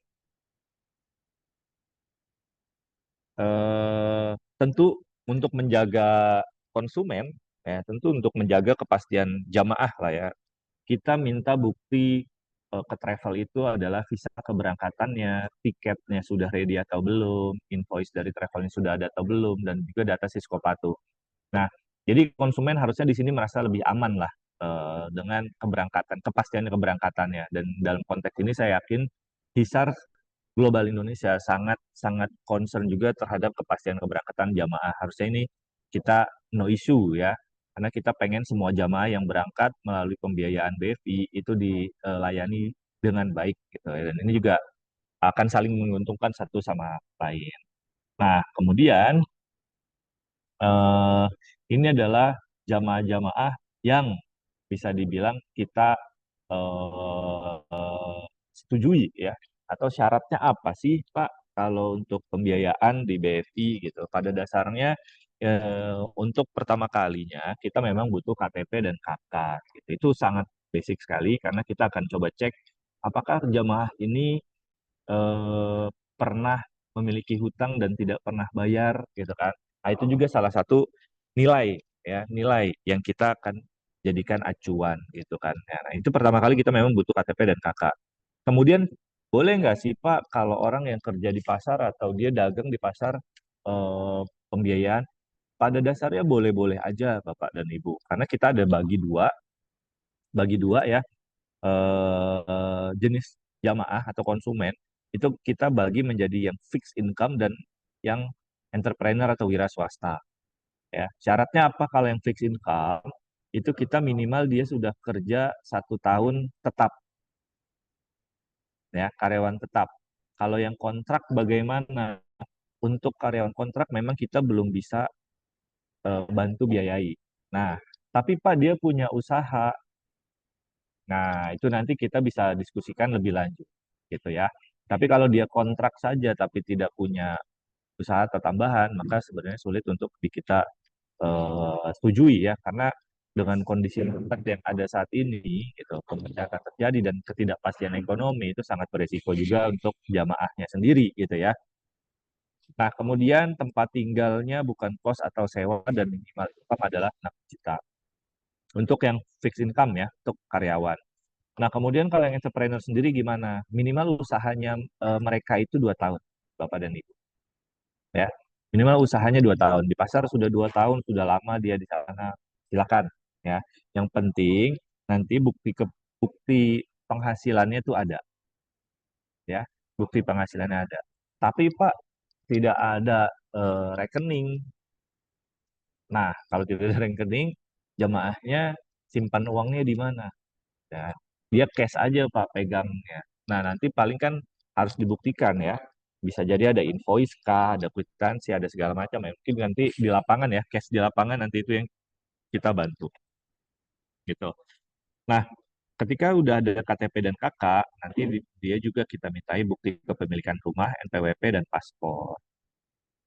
tentu untuk menjaga konsumen ya, tentu untuk menjaga kepastian jamaah lah ya, kita minta bukti ke travel itu adalah visa keberangkatannya, tiketnya sudah ready atau belum, invoice dari travelnya sudah ada atau belum, dan juga data Siskopatu. Nah, jadi konsumen harusnya di sini merasa lebih aman lah dengan keberangkatan, kepastian keberangkatannya. Dan dalam konteks ini saya yakin Hisar Global Indonesia sangat sangat concern juga terhadap kepastian keberangkatan jamaah. Harusnya ini kita no issue ya, karena kita pengen semua jamaah yang berangkat melalui pembiayaan BFI itu dilayani dengan baik gitu. Dan ini juga akan saling menguntungkan satu sama lain. Nah, kemudian eh, ini adalah jamaah-jamaah yang bisa dibilang kita setujui ya. Atau syaratnya apa sih, Pak, kalau untuk pembiayaan di BFI gitu? Pada dasarnya untuk pertama kalinya kita memang butuh KTP dan KK gitu. Itu sangat basic sekali karena kita akan coba cek apakah jamaah ini pernah memiliki hutang dan tidak pernah bayar gitu kan. Nah, itu juga salah satu nilai ya, nilai yang kita akan jadikan acuan gitu kan. Ya, nah, itu pertama kali kita memang butuh KTP dan KK. Kemudian boleh nggak sih Pak kalau orang yang kerja di pasar atau dia dagang di pasar eh, pembiayaan pada dasarnya boleh-boleh aja Bapak dan Ibu. Karena kita ada bagi dua ya jenis jamaah atau konsumen itu kita bagi menjadi yang fixed income dan yang entrepreneur atau wira swasta ya. Syaratnya apa kalau yang fixed income itu kita minimal dia sudah kerja 1 tahun tetap ya, karyawan tetap. Kalau yang kontrak bagaimana? Untuk karyawan kontrak memang kita belum bisa bantu biayai. Nah, tapi Pak dia punya usaha. Nah, itu nanti kita bisa diskusikan lebih lanjut gitu ya. Tapi kalau dia kontrak saja tapi tidak punya usaha atau tambahan, maka sebenarnya sulit untuk kita setujui ya, karena dengan kondisi market yang ada saat ini, gitu, akan terjadi dan ketidakpastian ekonomi itu sangat beresiko juga untuk jamaahnya sendiri, gitu ya. Nah, kemudian tempat tinggalnya bukan kos atau sewa dan minimal income adalah 6 juta. Untuk yang fixed income ya, untuk karyawan. Nah, kemudian kalau yang entrepreneur sendiri gimana? Minimal usahanya mereka itu 2 tahun, Bapak dan Ibu. Ya, minimal usahanya 2 tahun. Di pasar sudah 2 tahun, sudah lama dia di sana, silakan. Ya, yang penting nanti bukti penghasilannya itu ada, ya, bukti penghasilannya ada. Tapi Pak tidak ada rekening. Nah, kalau tidak ada rekening, jamaahnya simpan uangnya di mana? Ya, dia cash aja Pak pegangnya. Nah, nanti paling kan harus dibuktikan ya. Bisa jadi ada invoice kah, ada kwitansi, ada segala macam ya. Mungkin nanti di lapangan ya, cash di lapangan nanti itu yang kita bantu gitu. Nah, ketika udah ada KTP dan KK, nanti dia juga kita mintai bukti kepemilikan rumah, NPWP dan paspor.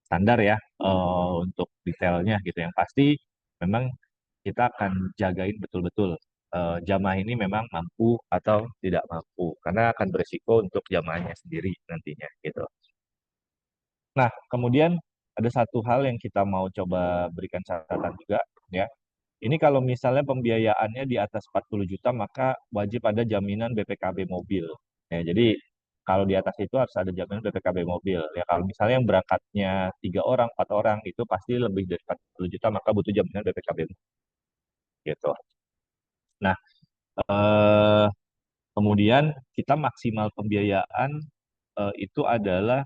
Standar ya untuk detailnya gitu. Yang pasti memang kita akan jagain betul-betul jamaah ini memang mampu atau tidak mampu karena akan beresiko untuk jamaahnya sendiri nantinya gitu. Nah, kemudian ada satu hal yang kita mau coba berikan catatan juga ya. Ini kalau misalnya pembiayaannya di atas 40 juta maka wajib ada jaminan BPKB mobil. Ya, jadi kalau di atas itu harus ada jaminan BPKB mobil. Ya, kalau misalnya yang berangkatnya 3 orang, 4 orang itu pasti lebih dari 40 juta maka butuh jaminan BPKB gitu. Nah, eh, kemudian kita maksimal pembiayaan itu adalah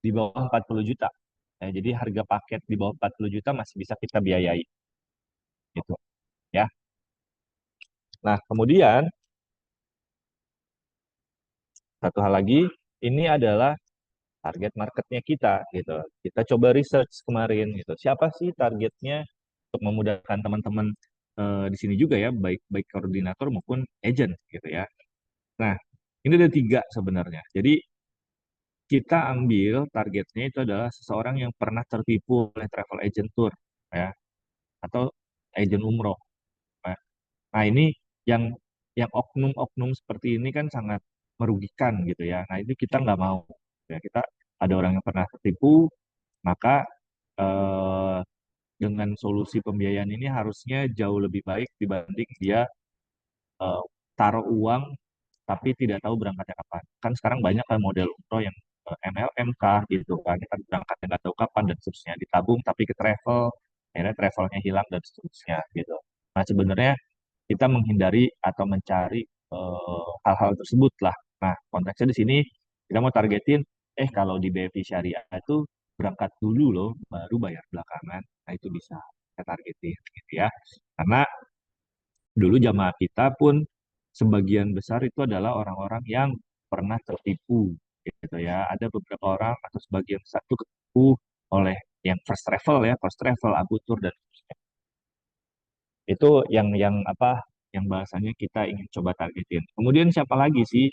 di bawah 40 juta. Ya, jadi harga paket di bawah 40 juta masih bisa kita biayai gitu ya. Nah, kemudian satu hal lagi, ini adalah target marketnya kita gitu. Kita coba research kemarin gitu. Siapa sih targetnya untuk memudahkan teman-teman di sini juga ya, baik baik koordinator maupun agent gitu ya. Nah, ini ada tiga sebenarnya. Jadi kita ambil targetnya itu adalah seseorang yang pernah tertipu oleh travel agent tour ya, atau agent umroh. Ya. Nah, ini yang oknum-oknum seperti ini kan sangat merugikan gitu ya. Nah, itu kita nggak mau. Ya, kita ada orang yang pernah tertipu, maka eh, dengan solusi pembiayaan ini harusnya jauh lebih baik dibanding dia eh, taruh uang tapi tidak tahu berangkatnya kapan. Kan sekarang banyak kan model umroh yang MLM kah gitu kan, kan berangkatnya nggak tahu kapan dan seterusnya, ditabung tapi ke travel, akhirnya travelnya hilang dan seterusnya gitu. Nah, sebenarnya kita menghindari atau mencari hal-hal tersebut lah. Nah, konteksnya di sini kita mau targetin, kalau di BFI Syariah itu berangkat dulu loh, baru bayar belakangan. Nah, itu bisa kita targetin gitu ya. Karena dulu jamaah kita pun sebagian besar itu adalah orang-orang yang pernah tertipu gitu ya. Ada beberapa orang atau sebagian besar itu ketipu oleh yang first travel, Abu Tur dan seterusnya. Itu yang apa? Yang bahasanya kita ingin coba targetin. Kemudian siapa lagi sih?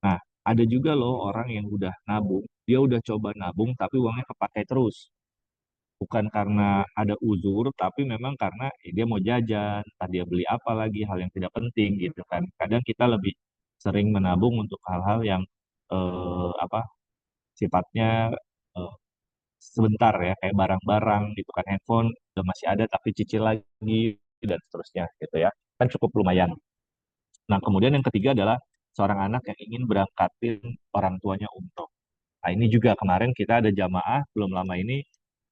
Nah, ada juga loh orang yang udah nabung, dia udah coba nabung tapi uangnya kepakai terus. Bukan karena ada uzur, tapi memang karena dia mau jajan, entah dia beli apa lagi, hal yang tidak penting gitu kan. Kadang kita lebih sering menabung untuk hal-hal yang apa sifatnya eh, sebentar ya, kayak barang-barang gitu kan, handphone udah masih ada tapi cicil lagi dan seterusnya gitu ya. Kan cukup lumayan. Nah, kemudian yang ketiga adalah seorang anak yang ingin berangkatin orang tuanya umroh. Nah, ini juga kemarin kita ada jamaah belum lama ini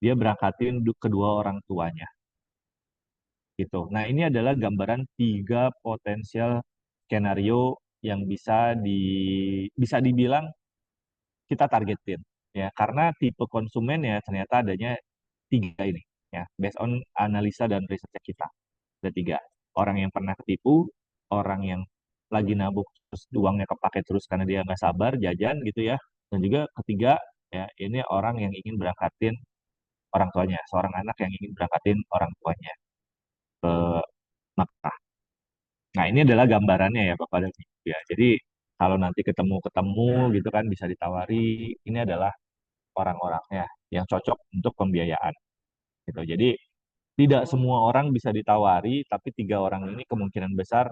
dia berangkatin kedua orang tuanya gitu. Nah, ini adalah gambaran tiga potensial skenario yang bisa dibilang kita targetin ya, karena tipe konsumen ya ternyata adanya tiga ini ya, based on analisa dan riset kita. Ada tiga. Orang yang pernah ketipu, orang yang lagi nabung terus uangnya kepake terus karena dia nggak sabar jajan gitu ya, dan juga ketiga ya, ini orang yang ingin berangkatin orang tuanya, seorang anak yang ingin berangkatin orang tuanya ke Makkah. Nah, ini adalah gambarannya ya Bapak dan Ibu ya. Jadi kalau nanti ketemu-ketemu gitu kan bisa ditawari, ini adalah orang-orangnya yang cocok untuk pembiayaan gitu. Jadi tidak semua orang bisa ditawari, tapi tiga orang ini kemungkinan besar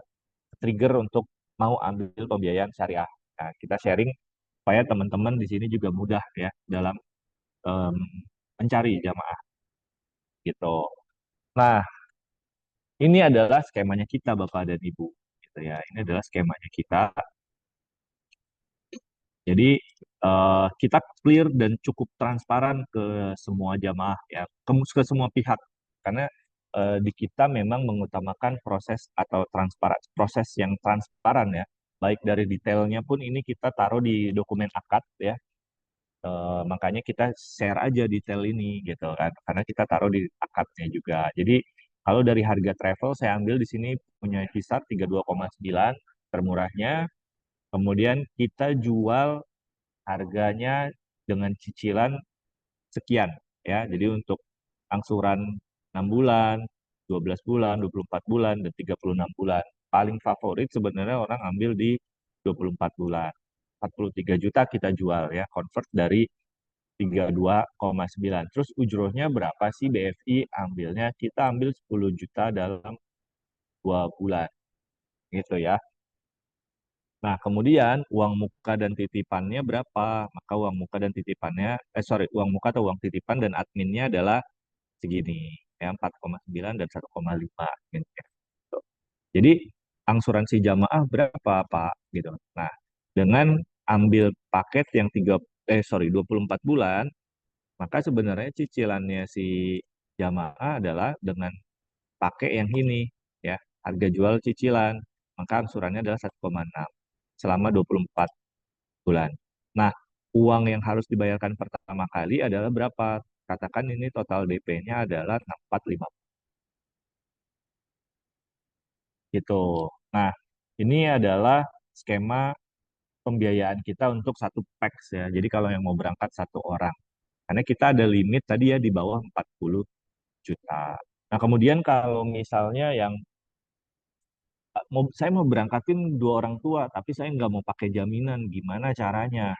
trigger untuk mau ambil pembiayaan syariah. Nah, kita sharing supaya teman-teman di sini juga mudah ya dalam em, mencari jamaah gitu. Nah, ini adalah skemanya kita Bapak dan Ibu gitu ya. Ini adalah skemanya kita. Jadi kita clear dan cukup transparan ke semua jamaah ya, ke semua pihak. Karena di kita memang mengutamakan proses atau proses yang transparan ya. Baik dari detailnya pun ini kita taruh di dokumen akad ya. Makanya kita share aja detail ini gitu kan. Karena kita taruh di akadnya juga. Jadi kalau dari harga travel saya ambil di sini punya kisar 32,9 termurahnya. Kemudian kita jual harganya dengan cicilan sekian ya. Jadi untuk angsuran 6 bulan, 12 bulan, 24 bulan, dan 36 bulan. Paling favorit sebenarnya orang ambil di 24 bulan. 43 juta kita jual ya, convert dari 32,9. Terus ujrohnya berapa sih BFI ambilnya? Kita ambil 10 juta dalam 2 bulan gitu ya. Nah, kemudian uang muka dan titipannya berapa? Maka uang muka dan titipannya, uang muka atau uang titipan dan adminnya adalah segini, ya 4,9 dan 1,5. Gitu. Gitu. Jadi angsuran si jamaah berapa, Pak? Gitu. Nah, dengan ambil paket yang 24 bulan, maka sebenarnya cicilannya si jamaah adalah dengan pakai yang ini, ya, harga jual cicilan, maka angsurannya adalah 1,6 selama 24 bulan. Nah, uang yang harus dibayarkan pertama kali adalah berapa? Katakan ini total DP-nya adalah 6450 gitu. Nah, ini adalah skema pembiayaan kita untuk satu PAX ya. Jadi kalau yang mau berangkat satu orang. Karena kita ada limit tadi ya di bawah 40 juta. Nah, kemudian kalau misalnya yang saya mau berangkatin dua orang tua, tapi saya nggak mau pakai jaminan, gimana caranya?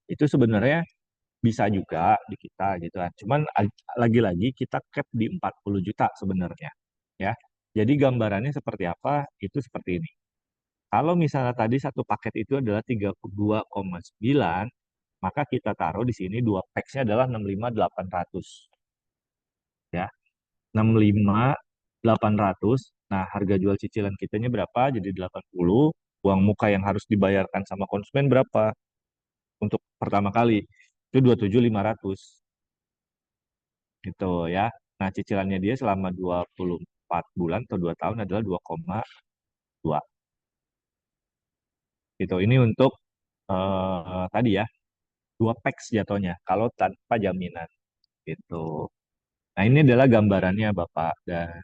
Itu sebenarnya bisa juga di kita gitu kan. Cuman lagi-lagi kita cap di 40 juta sebenarnya. Ya. Jadi gambarannya seperti apa? Itu seperti ini. Kalau misalnya tadi satu paket itu adalah 32,9, maka kita taruh di sini dua packsnya adalah 65.800 ya. 65.800. Nah, harga jual cicilan kitanya berapa? Jadi 80. Uang muka yang harus dibayarkan sama konsumen berapa? Untuk pertama kali itu 27.500 gitu ya. Nah, cicilannya dia selama 24 bulan atau 2 tahun adalah 2,2 gitu. Ini untuk tadi ya, dua packs jatuhnya kalau tanpa jaminan gitu. Nah, ini adalah gambarannya Bapak dan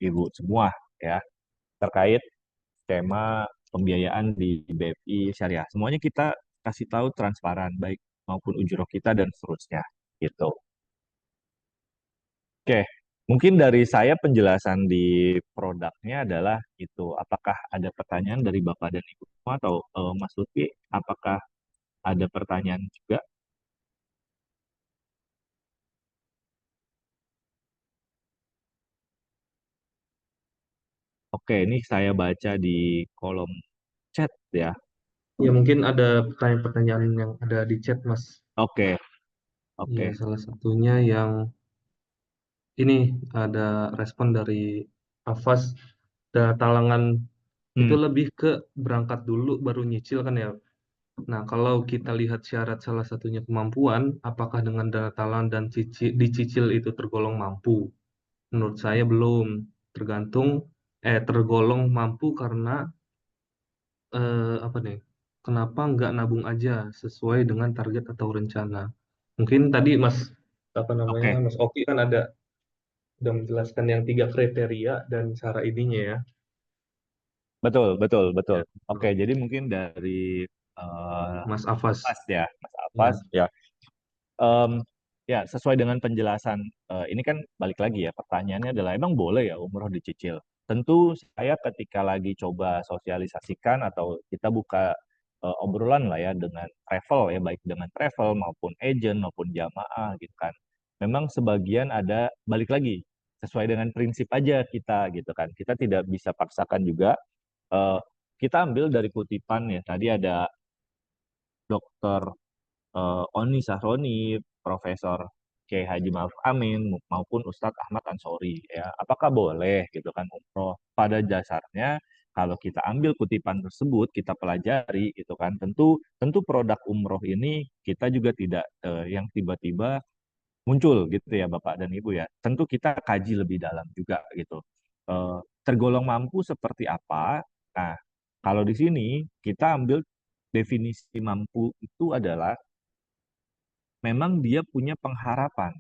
Ibu semua ya terkait skema pembiayaan di BFI Syariah. Semuanya kita kasih tahu transparan baik maupun ujroh kita dan seterusnya gitu. Oke, mungkin dari saya penjelasan di produknya adalah itu. Apakah ada pertanyaan dari Bapak dan Ibu semua atau Mas Lutfi, apakah ada pertanyaan juga? Oke, ini saya baca di kolom chat ya. Ya mungkin ada pertanyaan-pertanyaan yang ada di chat, Mas. Oke, Ya, oke. salah satunya yang ini ada respon dari Afas, dana talangan itu Hmm, lebih ke berangkat dulu baru nyicil kan ya. Nah, kalau kita lihat syarat salah satunya kemampuan, apakah dengan dana talangan dan dicicil itu tergolong mampu? Menurut saya belum. Tergantung, tergolong mampu karena apa nih? Kenapa nggak nabung aja sesuai dengan target atau rencana? Mungkin tadi Mas apa namanya oke. Mas Oki kan ada udah menjelaskan yang tiga kriteria dan cara ininya ya. Betul, betul, betul. Ya, Oke, betul. jadi mungkin dari eh Mas Afas. Afas ya, Mas Afas Ya, ya. Em, ya, sesuai dengan penjelasan ini kan balik lagi ya, pertanyaannya adalah emang boleh ya umroh dicicil? Tentu saya ketika lagi coba sosialisasikan atau kita buka obrolan lah ya dengan travel ya, baik dengan travel maupun agent maupun jamaah gitu kan. Memang sebagian ada balik lagi sesuai dengan prinsip aja kita gitu kan. Kita tidak bisa paksakan juga. Eh, kita ambil dari kutipan ya, tadi ada dokter Oni Sahroni, Profesor Kiai Haji Ma'ruf Amin maupun Ustadz Ahmad Ansori ya. Apakah boleh gitu kan umroh? Pada dasarnya kalau kita ambil kutipan tersebut, kita pelajari gitu kan. Tentu tentu produk umroh ini kita juga tidak yang tiba-tiba muncul gitu ya Bapak dan Ibu ya. Tentu kita kaji lebih dalam juga gitu. Eh, tergolong mampu seperti apa? Nah, kalau di sini kita ambil definisi mampu itu adalah memang dia punya pengharapan,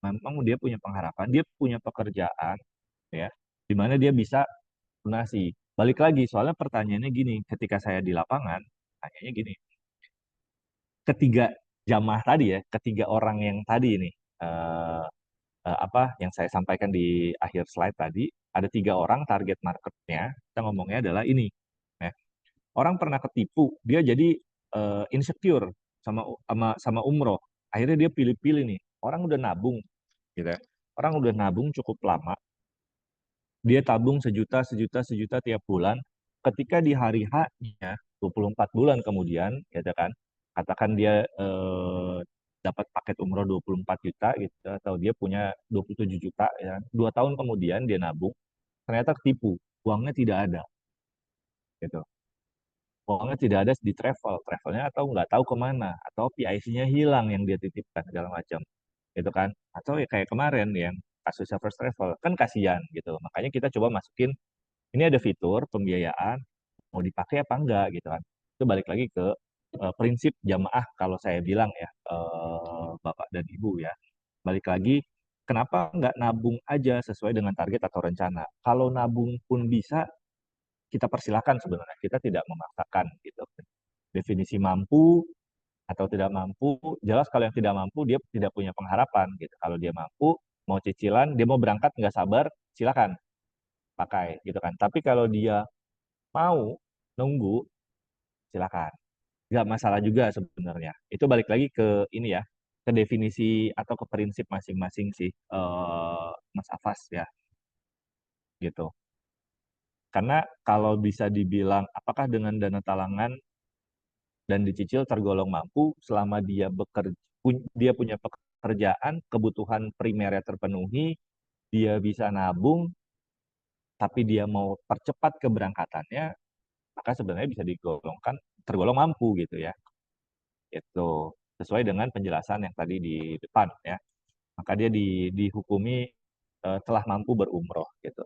memang dia punya pengharapan, dia punya pekerjaan, ya, di mana dia bisa lunasi. Balik lagi, soalnya pertanyaannya gini, ketika saya di lapangan, tanyanya gini, ketiga jamaah tadi ya, ketiga orang yang tadi ini, eh, apa yang saya sampaikan di akhir slide tadi, ada tiga orang target marketnya, kita ngomongnya adalah ini, ya. Orang pernah ketipu, dia jadi insecure sama sama umroh. Akhirnya dia pilih-pilih nih. Orang udah nabung, gitu ya. Orang udah nabung cukup lama. Dia tabung sejuta, sejuta, sejuta tiap bulan. Ketika di hari H-nya, 24 bulan kemudian, gitu kan, katakan dia dapat paket umroh 24 juta gitu, atau dia punya 27 juta, ya. 2 tahun kemudian dia nabung, ternyata ketipu. Uangnya tidak ada, gitu. Uangnya tidak ada di travelnya atau nggak tahu kemana, atau PIC-nya hilang yang dia titipkan segala macam, gitu kan? Atau ya kayak kemarin yang kasusnya first travel kan kasihan gitu. Makanya kita coba masukin ini ada fitur pembiayaan mau dipakai apa enggak gitu kan. Itu balik lagi ke prinsip jamaah kalau saya bilang ya Bapak dan Ibu ya. Balik lagi kenapa nggak nabung aja sesuai dengan target atau rencana. Kalau nabung pun bisa kita persilahkan sebenarnya, kita tidak memaksakan gitu. Definisi mampu atau tidak mampu, jelas kalau yang tidak mampu dia tidak punya pengharapan gitu. Kalau dia mampu, mau cicilan, dia mau berangkat nggak sabar, silakan pakai gitu kan. Tapi kalau dia mau nunggu, silakan. Nggak masalah juga sebenarnya. Itu balik lagi ke ini ya, ke definisi atau ke prinsip masing-masing sih, Mas Afas ya, gitu. Karena kalau bisa dibilang apakah dengan dana talangan dan dicicil tergolong mampu selama dia bekerja, dia punya pekerjaan, kebutuhan primernya terpenuhi, dia bisa nabung, tapi dia mau percepat keberangkatannya, maka sebenarnya bisa digolongkan tergolong mampu gitu ya. Itu sesuai dengan penjelasan yang tadi di depan ya. Maka dia dihukumi telah mampu berumroh gitu.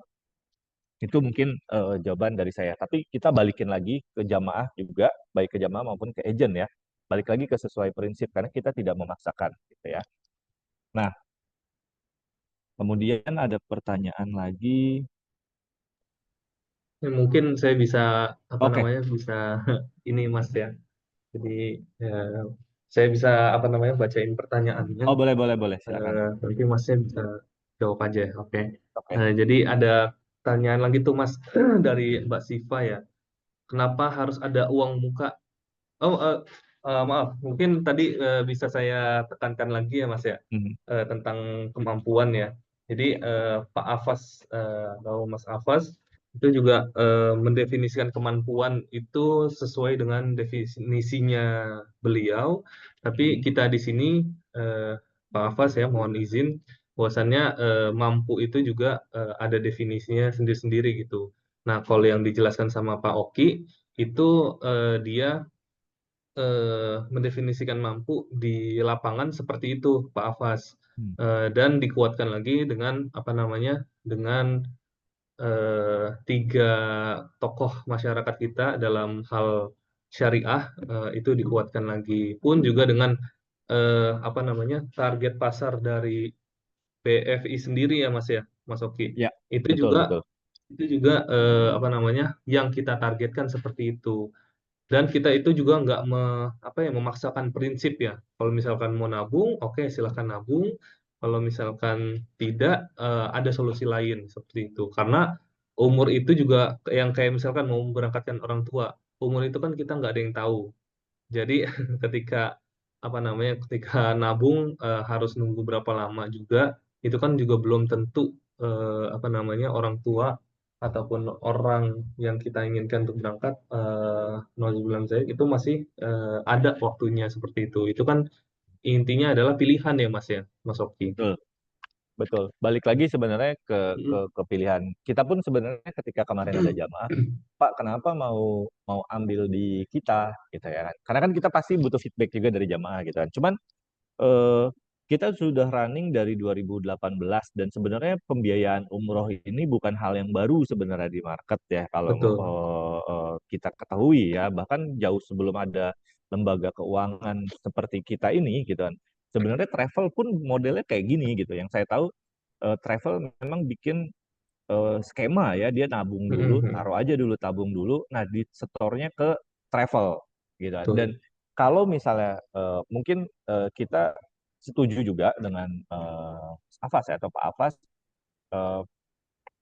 Itu mungkin jawaban dari saya. Tapi kita balikin lagi ke jamaah juga, baik ke jamaah maupun ke agent ya. Balik lagi ke sesuai prinsip karena kita tidak memaksakan gitu ya. Nah, kemudian ada pertanyaan lagi. Ya, mungkin saya bisa apa Oke. namanya bisa ini Mas ya. Jadi ya, saya bisa apa namanya bacain pertanyaannya. Oh, boleh boleh boleh, silakan. Nanti Masnya bisa jawab aja. Oke. Oke. Jadi ada pertanyaan lagi tuh Mas dari Mbak Siva ya. Kenapa harus ada uang muka? Oh, maaf, mungkin tadi bisa saya tekankan lagi ya, Mas ya, Mhm. tentang kemampuan ya. Jadi Pak Afas atau Mas Afas itu juga mendefinisikan kemampuan itu sesuai dengan definisinya beliau. Tapi kita di sini, eh, Pak Afas ya, mohon izin, bahwasannya mampu itu juga ada definisinya sendiri-sendiri gitu. Nah, kalau yang dijelaskan sama Pak Oki itu dia mendefinisikan mampu di lapangan seperti itu, Pak Afas. Hmm. Dan dikuatkan lagi dengan apa namanya, dengan tiga tokoh masyarakat kita dalam hal syariah itu dikuatkan lagi. Pun juga dengan apa namanya target pasar dari BFI sendiri ya, Mas ya, Mas Oki. Ya, Itu betul juga betul. apa namanya yang kita targetkan seperti itu. Dan kita itu juga nggak apa ya, memaksakan prinsip ya. Kalau misalkan mau nabung, oke silahkan nabung. Kalau misalkan tidak, ada solusi lain seperti itu. Karena umur itu juga yang kayak misalkan mau memberangkatkan orang tua. Umur itu kan kita nggak ada yang tahu. Jadi ketika apa namanya ketika nabung harus nunggu berapa lama juga itu kan juga belum tentu apa namanya orang tua ataupun orang yang kita inginkan untuk berangkat nauzubillah saya itu masih ada waktunya seperti itu. Itu kan intinya adalah pilihan ya Mas ya, Mas Oki. Betul. Betul. Balik lagi sebenarnya ke pilihan. Kita pun sebenarnya ketika kemarin ada jamaah, Pak, kenapa mau mau ambil di kita gitu ya kan? Karena kan kita pasti butuh feedback juga dari jamaah gitu kan. Cuman eh, kita sudah running dari 2018 dan sebenarnya pembiayaan umroh ini bukan hal yang baru sebenarnya di market ya kalau Betul. kita ketahui ya bahkan jauh sebelum ada lembaga keuangan seperti kita ini gitu kan. Sebenarnya travel pun modelnya kayak gini gitu. Yang saya tahu travel memang bikin skema ya dia nabung dulu, taruh aja dulu tabung dulu, nah disetornya ke travel gitu kan. Dan Betul. kalau misalnya mungkin kita setuju juga dengan Afas ya, atau Pak Afas eh,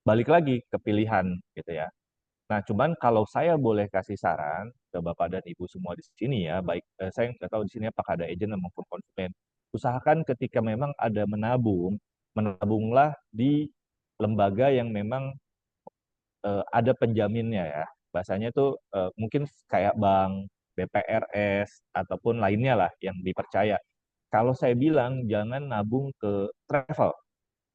balik lagi ke pilihan gitu ya. Nah, cuman kalau saya boleh kasih saran ke Bapak dan Ibu semua di sini ya, baik saya nggak tahu di sini apakah ada agent maupun konsumen, usahakan ketika memang ada menabung, menabunglah di lembaga yang memang ada penjaminnya ya. Bahasanya tuh mungkin kayak bank, BPRS ataupun lainnya lah yang dipercaya. Kalau saya bilang jangan nabung ke travel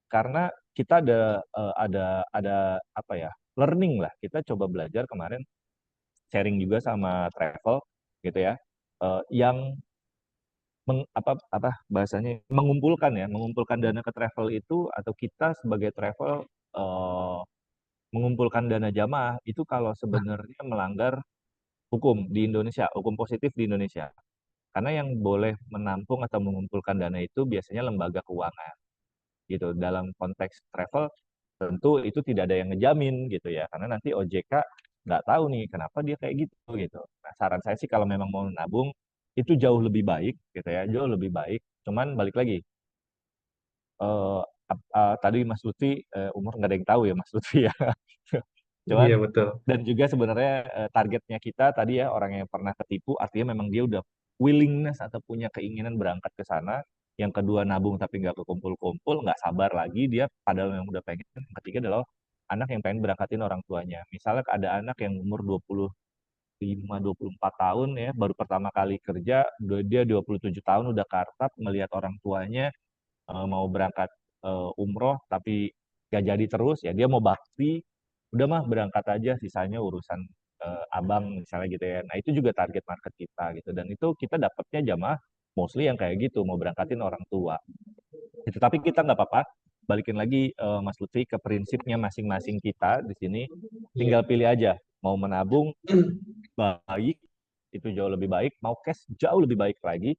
karena kita ada apa ya? Learning lah. Kita coba belajar kemarin sharing juga sama travel gitu ya. Yang apa bahasanya mengumpulkan ya, mengumpulkan dana ke travel itu atau kita sebagai travel eh, mengumpulkan dana jamaah itu kalau sebenarnya melanggar hukum di Indonesia, hukum positif di Indonesia. Karena yang boleh menampung atau mengumpulkan dana itu biasanya lembaga keuangan gitu. Dalam konteks travel tentu itu tidak ada yang ngejamin gitu ya. Karena nanti OJK nggak tahu nih kenapa dia kayak gitu gitu. Nah, saran saya sih kalau memang mau nabung itu jauh lebih baik gitu ya, jauh lebih baik. Cuman balik lagi, eh, tadi Mas Lutfi umur nggak ada yang tahu ya Mas Lutfi ya. Cuman Iya betul. dan juga sebenarnya targetnya kita tadi ya orang yang pernah ketipu artinya memang dia udah willingness atau punya keinginan berangkat ke sana. Yang kedua nabung tapi nggak kekumpul-kumpul, nggak sabar lagi dia padahal memang udah pengen. Yang ketiga adalah anak yang pengen berangkatin orang tuanya. Misalnya ada anak yang umur 25, 24 tahun ya, baru pertama kali kerja, dia 27 tahun udah kartap ngelihat orang tuanya mau berangkat umroh tapi gak jadi terus ya dia mau bakti udah mah berangkat aja sisanya urusan abang misalnya gitu ya. Nah itu juga target market kita gitu dan itu kita dapatnya jamaah mostly yang kayak gitu mau berangkatin orang tua gitu. Tapi kita nggak apa-apa balikin lagi Mas Lutfi ke prinsipnya masing-masing kita di sini Iya. tinggal pilih aja mau menabung baik itu jauh lebih baik mau cash jauh lebih baik lagi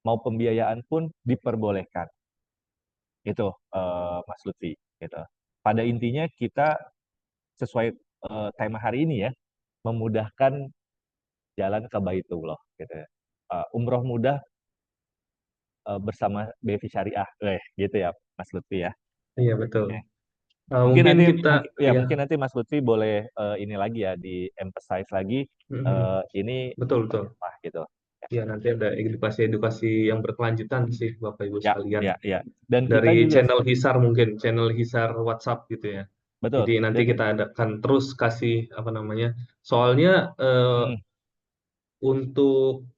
mau pembiayaan pun diperbolehkan itu Mas Lutfi gitu. Pada intinya kita sesuai tema hari ini ya memudahkan jalan ke Baitullah gitu ya. Umroh mudah bersama BVI Syariah gitu ya Mas Lutfi ya. Iya betul. Oke. Mungkin Mungkin nanti kita ya. mungkin nanti Mas Lutfi boleh ini lagi ya di emphasize lagi ini Betul seperti betul. apa gitu. Ya nanti ada edukasi-edukasi yang berkelanjutan sih Bapak Ibu Ya, sekalian. ya, ya. Dan kita Dari juga channel Hisar mungkin, channel Hisar WhatsApp gitu ya. betul. Jadi nanti Dan kita akan terus kasih apa namanya. Soalnya mm, untuk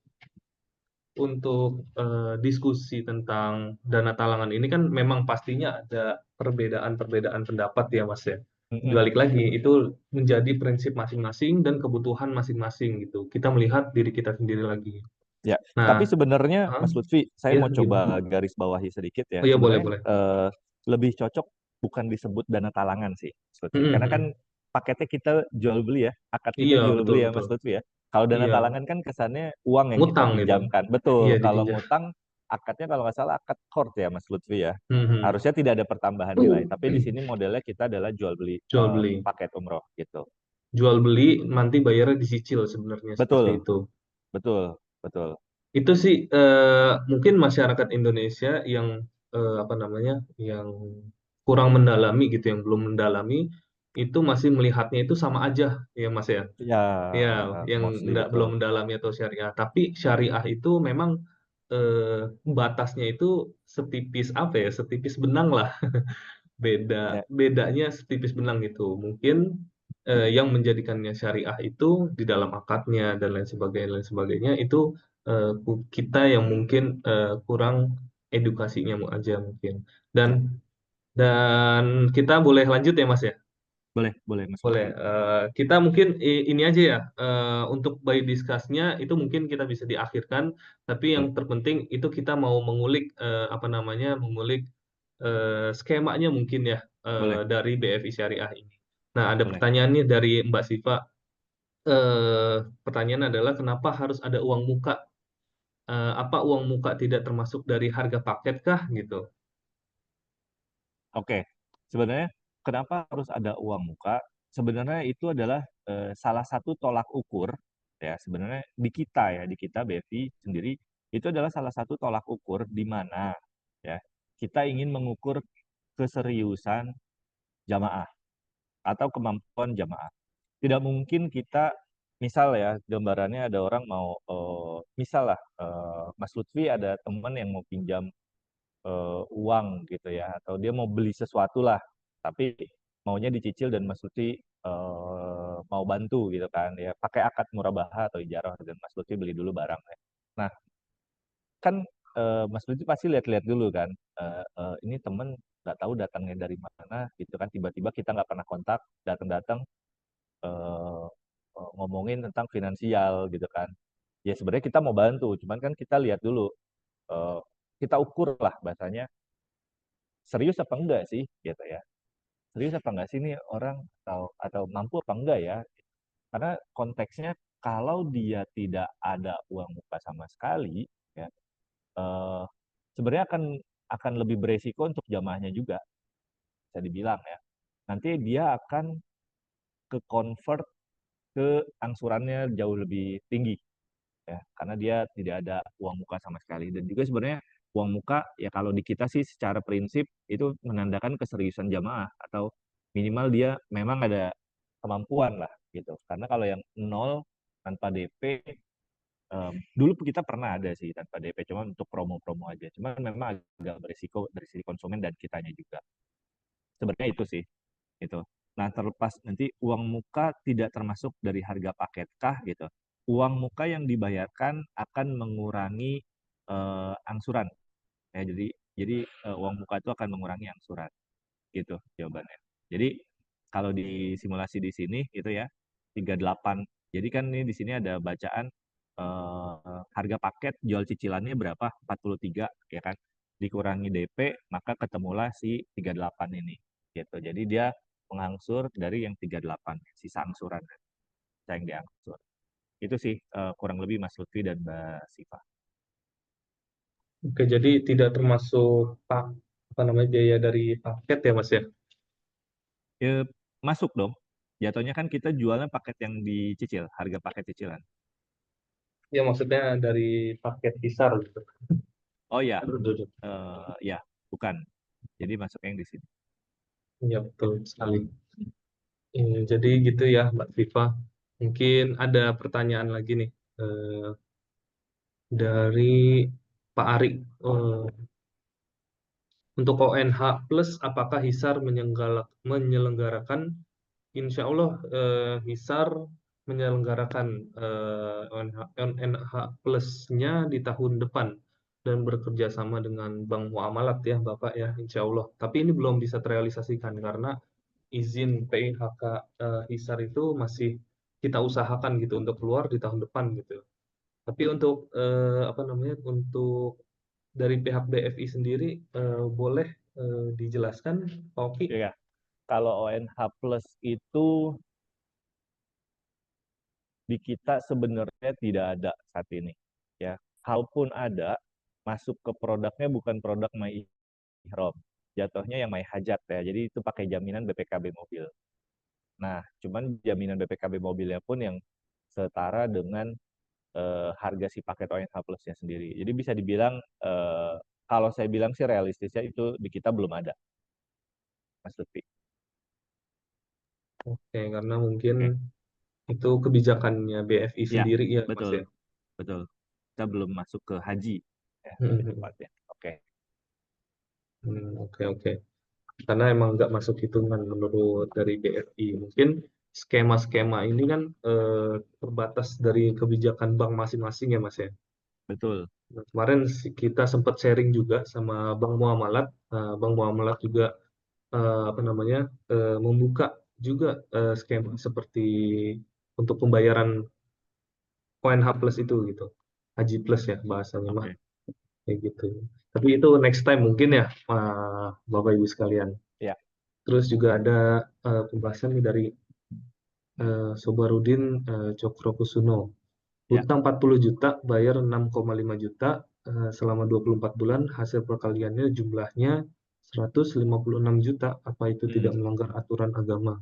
diskusi tentang dana talangan ini kan memang pastinya ada perbedaan-perbedaan pendapat ya Mas ya. mm, mm. Balik lagi itu menjadi prinsip masing-masing dan kebutuhan masing-masing gitu. Kita melihat diri kita sendiri lagi. Ya, tapi Nah, sebenarnya ah, Mas Lutfi, saya ya mau coba gimana? garis bawahi sedikit ya. Oh iya boleh Sebenarnya boleh. lebih cocok bukan disebut dana talangan sih, Mas Lutfi. Mm, Karena kan mm. paketnya kita jual beli ya, akad kita Iya jual betul beli ya betul. Mas Lutfi ya. Kalau dana Iya, talangan kan kesannya uang yang kita ngutang gitu. pinjamkan. Betul, Iya kalau dipinjam. ngutang akadnya kalau nggak salah akad court ya Mas Lutfi ya. Mhm. Harusnya tidak ada pertambahan nilai, tapi di sini modelnya kita adalah jual beli Jual beli. paket umroh gitu. Jual beli nanti bayarnya dicicil sebenarnya seperti Betul, itu. betul, betul. Itu sih mungkin masyarakat Indonesia yang apa namanya, yang kurang mendalami gitu, yang belum mendalami itu masih melihatnya itu sama aja ya Mas ya. Ya, Ya, yang mostly belum betul. mendalami atau syariah. Tapi syariah itu memang batasnya itu setipis apa ya, setipis benang lah. Ya, Bedanya setipis benang gitu. Mungkin yang menjadikannya syariah itu di dalam akadnya dan lain sebagainya itu kita yang mungkin kurang edukasinya aja mungkin. Dan ya. dan kita boleh lanjut ya Mas ya. Boleh, boleh Mas Boleh. Lutfi. Kita mungkin ini aja ya. Untuk by discuss-nya itu mungkin kita bisa diakhirkan. Tapi yang Boleh, terpenting itu kita mau mengulik apa namanya, mengulik skemanya mungkin ya boleh, dari BFI Syariah ini. Nah, ada boleh. pertanyaan nih dari Mbak Siva. Pertanyaan adalah kenapa harus ada uang muka? Apa uang muka tidak termasuk dari harga paket kah gitu? Oke, sebenarnya kenapa harus ada uang muka? Sebenarnya itu adalah salah satu tolak ukur ya. Sebenarnya di kita BFI sendiri itu adalah salah satu tolak ukur di mana ya kita ingin mengukur keseriusan jamaah atau kemampuan jamaah. Tidak mungkin kita misal ya gambarannya ada orang mau misal lah Mas Lutfi ada teman yang mau pinjam uang gitu ya atau dia mau beli sesuatu lah tapi maunya dicicil dan Mas Lutfi mau bantu gitu kan ya pakai akad murabaha atau ijarah dan Mas Lutfi beli dulu barang ya. Nah kan Mas Lutfi pasti lihat-lihat dulu kan ini temen nggak tahu datangnya dari mana gitu kan tiba-tiba kita nggak pernah kontak datang-datang eh, ngomongin tentang finansial gitu kan ya sebenarnya kita mau bantu cuman kan kita lihat dulu eh, kita ukur lah bahasanya serius apa enggak sih gitu ya serius apa enggak sih ini orang atau mampu apa enggak ya karena konteksnya kalau dia tidak ada uang muka sama sekali ya eh, sebenarnya akan lebih beresiko untuk jamaahnya juga bisa dibilang ya nanti dia akan ke convert ke angsurannya jauh lebih tinggi ya, karena dia tidak ada uang muka sama sekali. Dan juga sebenarnya uang muka ya kalau di kita sih secara prinsip itu menandakan keseriusan jamaah atau minimal dia memang ada kemampuan lah gitu. Karena kalau yang nol tanpa DP, dulu kita pernah ada sih tanpa DP, cuma untuk promo-promo aja. Cuma memang agak berisiko dari sisi konsumen dan kitanya juga. Sebenarnya itu sih, gitu. Nah, terlepas nanti uang muka tidak termasuk dari harga paket kah gitu. Uang muka yang dibayarkan akan mengurangi angsuran. Ya, jadi uang muka itu akan mengurangi angsuran. Gitu jawabannya. Jadi kalau di simulasi di sini itu ya 38. Jadi kan ini di sini ada bacaan harga paket jual cicilannya berapa? 43 ya kan. Dikurangi DP maka ketemulah si 38 ini. Gitu. Jadi dia mengangsur dari yang 38 sisa angsuran yang diangsur. Itu sih kurang lebih Mas Lutfi dan Mbak Siva. Oke, jadi tidak termasuk apa namanya biaya dari paket ya Mas ya? Ya, masuk dong. Jatuhnya kan kita jualnya paket yang dicicil, harga paket cicilan. Ya maksudnya dari paket hisar gitu. Oh ya, Aduh, aduh, aduh. ya, bukan. Jadi masuk yang di sini. Ya betul sekali. Jadi gitu ya Mbak Viva. Mungkin ada pertanyaan lagi nih dari Pak Ari. Eh, untuk ONH Plus, apakah Hisar menyelenggarakan? Insya Allah Hisar menyelenggarakan ONH Plus-nya di tahun depan dan bekerja sama dengan Bank Muamalat ya Bapak ya Insya Allah. Tapi ini belum bisa terrealisasikan karena izin PIHK Hisar itu masih kita usahakan gitu untuk keluar di tahun depan gitu. Tapi untuk apa namanya untuk dari pihak BFI sendiri boleh dijelaskan Pak Oki? Ya, kalau ONH Plus itu di kita sebenarnya tidak ada saat ini. Ya, kalaupun ada, masuk ke produknya bukan produk My Ihrom. Jatuhnya yang My Hajat ya. Jadi itu pakai jaminan BPKB mobil. Nah, cuman jaminan BPKB mobilnya pun yang setara dengan harga si paket ONH Plus-nya sendiri. Jadi bisa dibilang kalau saya bilang sih realistisnya itu di kita belum ada, Mas Lutfi. Oke, karena mungkin Oke. itu kebijakannya BFI Ya, sendiri ya, Mas betul, ya. betul. Kita belum masuk ke haji, ya, lebih Hmm, tepatnya. Oke, oke, oke. Karena emang nggak masuk hitungan menurut dari BFI. Mungkin skema-skema ini kan terbatas dari kebijakan bank masing-masing ya, Mas ya. betul. Nah, kemarin kita sempat sharing juga sama Bank Muamalat. Bank Muamalat juga apa namanya membuka juga skema seperti untuk pembayaran ONH Plus itu gitu. Haji Plus ya bahasanya mah. Oke, Kayak gitu. Tapi itu next time mungkin ya, Bapak Ibu sekalian. ya, Terus juga ada pembahasan nih dari Sobarudin Cokrokusuno. ya. Hutang 40 juta, bayar 6,5 juta selama 24 bulan, hasil perkaliannya jumlahnya 156 juta. Apa itu tidak Hmm, melanggar aturan agama?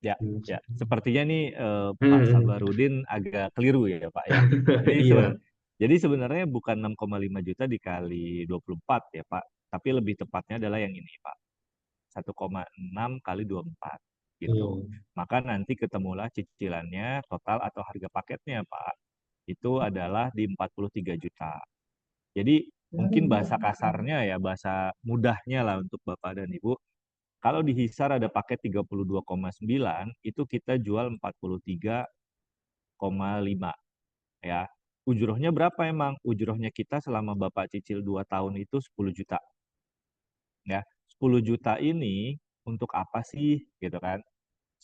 ya, Hmm. ya. Sepertinya nih Pak Hmm. Sabarudin agak keliru ya, Pak ya. Jadi Iya. jadi sebenarnya bukan 6,5 juta dikali 24 ya, Pak. Tapi lebih tepatnya adalah yang ini, Pak. 1,6 kali 24 gitu. Iya. Maka nanti ketemulah cicilannya total atau harga paketnya, Pak. Itu adalah di 43 juta. Jadi mungkin bahasa kasarnya ya, bahasa mudahnya lah untuk Bapak dan Ibu. Kalau di Hisar ada paket 32,9, itu kita jual 43,5 ya. Ujrohnya berapa emang? Ujrohnya kita selama Bapak cicil 2 tahun itu 10 juta ya. 10 juta ini untuk apa sih gitu kan?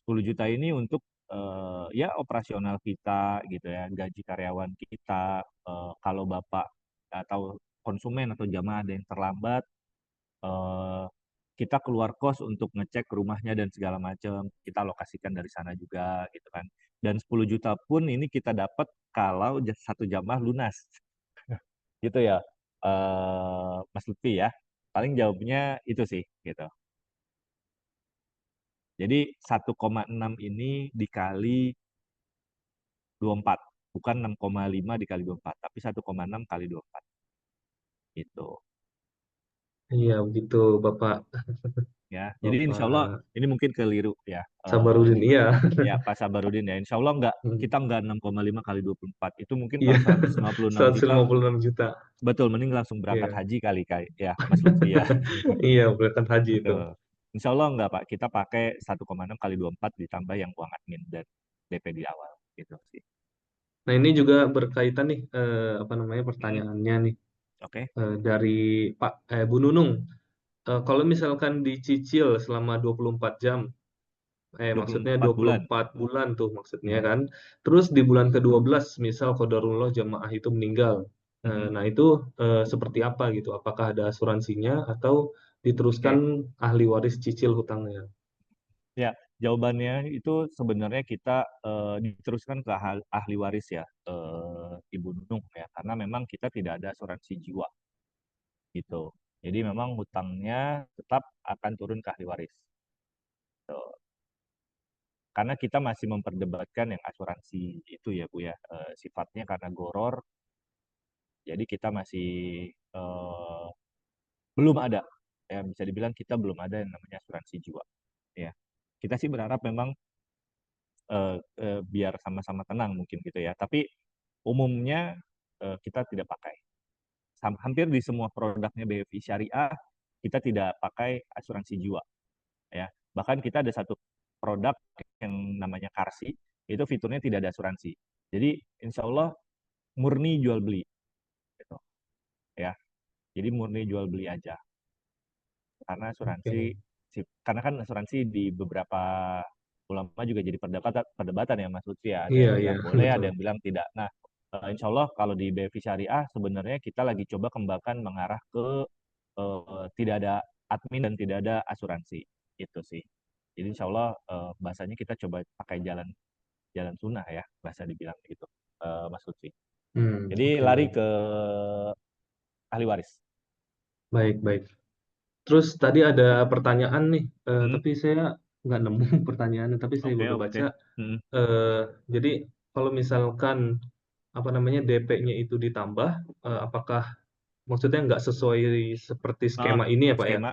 10 juta ini untuk ya operasional kita gitu ya, gaji karyawan kita, kalau Bapak atau konsumen atau jamaah ada yang terlambat, eh, kita keluar kos untuk ngecek rumahnya dan segala macam, kita alokasikan dari sana juga gitu kan. Dan 10 juta pun ini kita dapat kalau satu jamaah lunas. Gitu ya, Mas Lutfi ya. Paling jawabnya itu sih gitu. Jadi 1,6 ini dikali 24, bukan 6,5 dikali 24, tapi 1,6 kali 24 itu Iya, begitu, Bapak. ya. Jadi insya Allah Bapak ini mungkin keliru ya. Sabarudin, iya. Ya Pak Sabarudin ya. Insya Allah nggak, Hmm. kita nggak 6,5 kali 24. Itu mungkin Iya, kalau 156 seratus juta lima puluh enam juta. betul, mending langsung berangkat Iya. haji kali kali ya Mas Lutfi ya. Iya, berangkat haji itu. Betul. Insya Allah nggak Pak, kita pakai 1,6 kali 24 ditambah yang uang admin dan DP di awal gitu sih. Nah, ini juga berkaitan nih, apa namanya, Mm, pertanyaannya nih, Oke, dari Bu Nunung. Kalau misalkan dicicil selama 24 jam, maksudnya 24 dua puluh bulan. empat bulan tuh maksudnya Mm, kan. Terus di bulan ke-12, misal qadarullah jamaah itu meninggal. mm, Nah, itu seperti apa gitu? Apakah ada asuransinya atau diteruskan Oke. ahli waris cicil hutangnya? Ya, jawabannya itu sebenarnya kita diteruskan ke ahli waris ya, Ibu Nunung ya, karena memang kita tidak ada asuransi jiwa gitu. Jadi memang hutangnya tetap akan turun ke ahli waris. Tuh. Karena kita masih memperdebatkan yang asuransi itu ya Bu ya, sifatnya karena goror, jadi kita masih eh, belum ada, ya bisa dibilang kita belum ada yang namanya asuransi jiwa. Ya, kita sih berharap memang biar sama-sama tenang mungkin gitu ya. Tapi umumnya kita tidak pakai. Hampir di semua produknya BFI Syariah kita tidak pakai asuransi jiwa ya. Bahkan kita ada satu produk yang namanya Karsi, itu fiturnya tidak ada asuransi. Jadi insya Allah murni jual beli gitu ya. Jadi murni jual beli aja. Karena asuransi Oke. karena kan asuransi di beberapa ulama juga jadi perdebatan perdebatan ya Mas Lutfi ya. Ada Iya, yang iya, bilang boleh, ada betul. yang bilang tidak. Nah, insya Allah kalau di BFI Syariah sebenarnya kita lagi coba kembangkan mengarah ke tidak ada admin dan tidak ada asuransi itu sih. Jadi insya Allah bahasanya kita coba pakai jalan jalan sunnah ya bahasa dibilang gitu, Mas Lutfi. Jadi Oke, lari baik. ke ahli waris. Baik, baik. Terus tadi ada pertanyaan nih, Hmm, tapi saya nggak nemu pertanyaannya, tapi saya oke baru oke. baca. Hmm, Eh, jadi kalau misalkan apa namanya DP-nya itu ditambah, apakah maksudnya nggak sesuai seperti ah, skema ini ya Pak ya? skema.